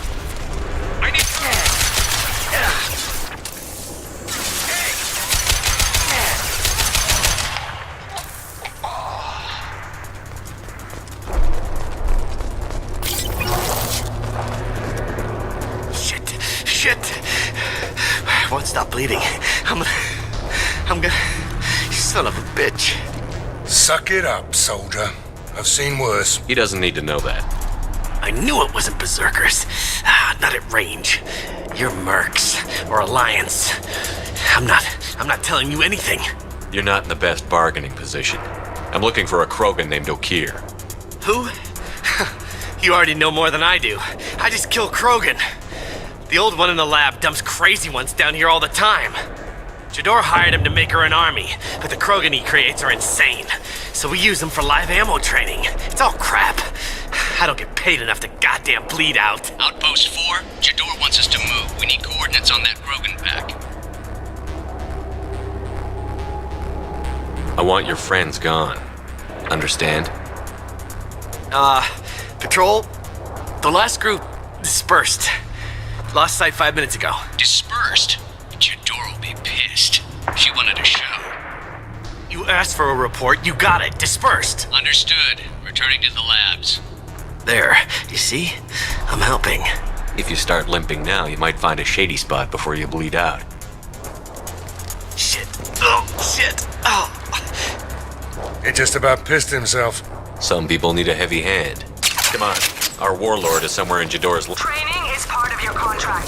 Shit! I won't stop bleeding. I'm gonna... You son of a bitch. Suck it up, soldier. I've seen worse. He doesn't need to know that. I knew it wasn't Berserkers. Not at range. You're Mercs or Alliance. I'm not telling you anything. You're not in the best bargaining position. I'm looking for a Krogan named Okeer. Who? You already know more than I do. I just kill Krogan. The old one in the lab dumps crazy ones down here all the time. Jador hired him to make her an army, but the Krogan he creates are insane. So we use them for live ammo training. It's all crap. I don't get paid enough to goddamn bleed out. Outpost 4, Jador wants us to move. We need coordinates on that Krogan pack. I want your friends gone. Understand? Patrol, the last group dispersed. Lost sight 5 minutes ago. Dispersed? Jador will be pissed. She wanted a show. You asked for a report, you got it. Dispersed. Understood. Returning to the labs. There, you see? I'm helping. If you start limping now, you might find a shady spot before you bleed out. Shit. Oh, shit. Oh. He just about pissed himself. Some people need a heavy hand. Come on. Our warlord is somewhere in Jador's... Training is part of your contract.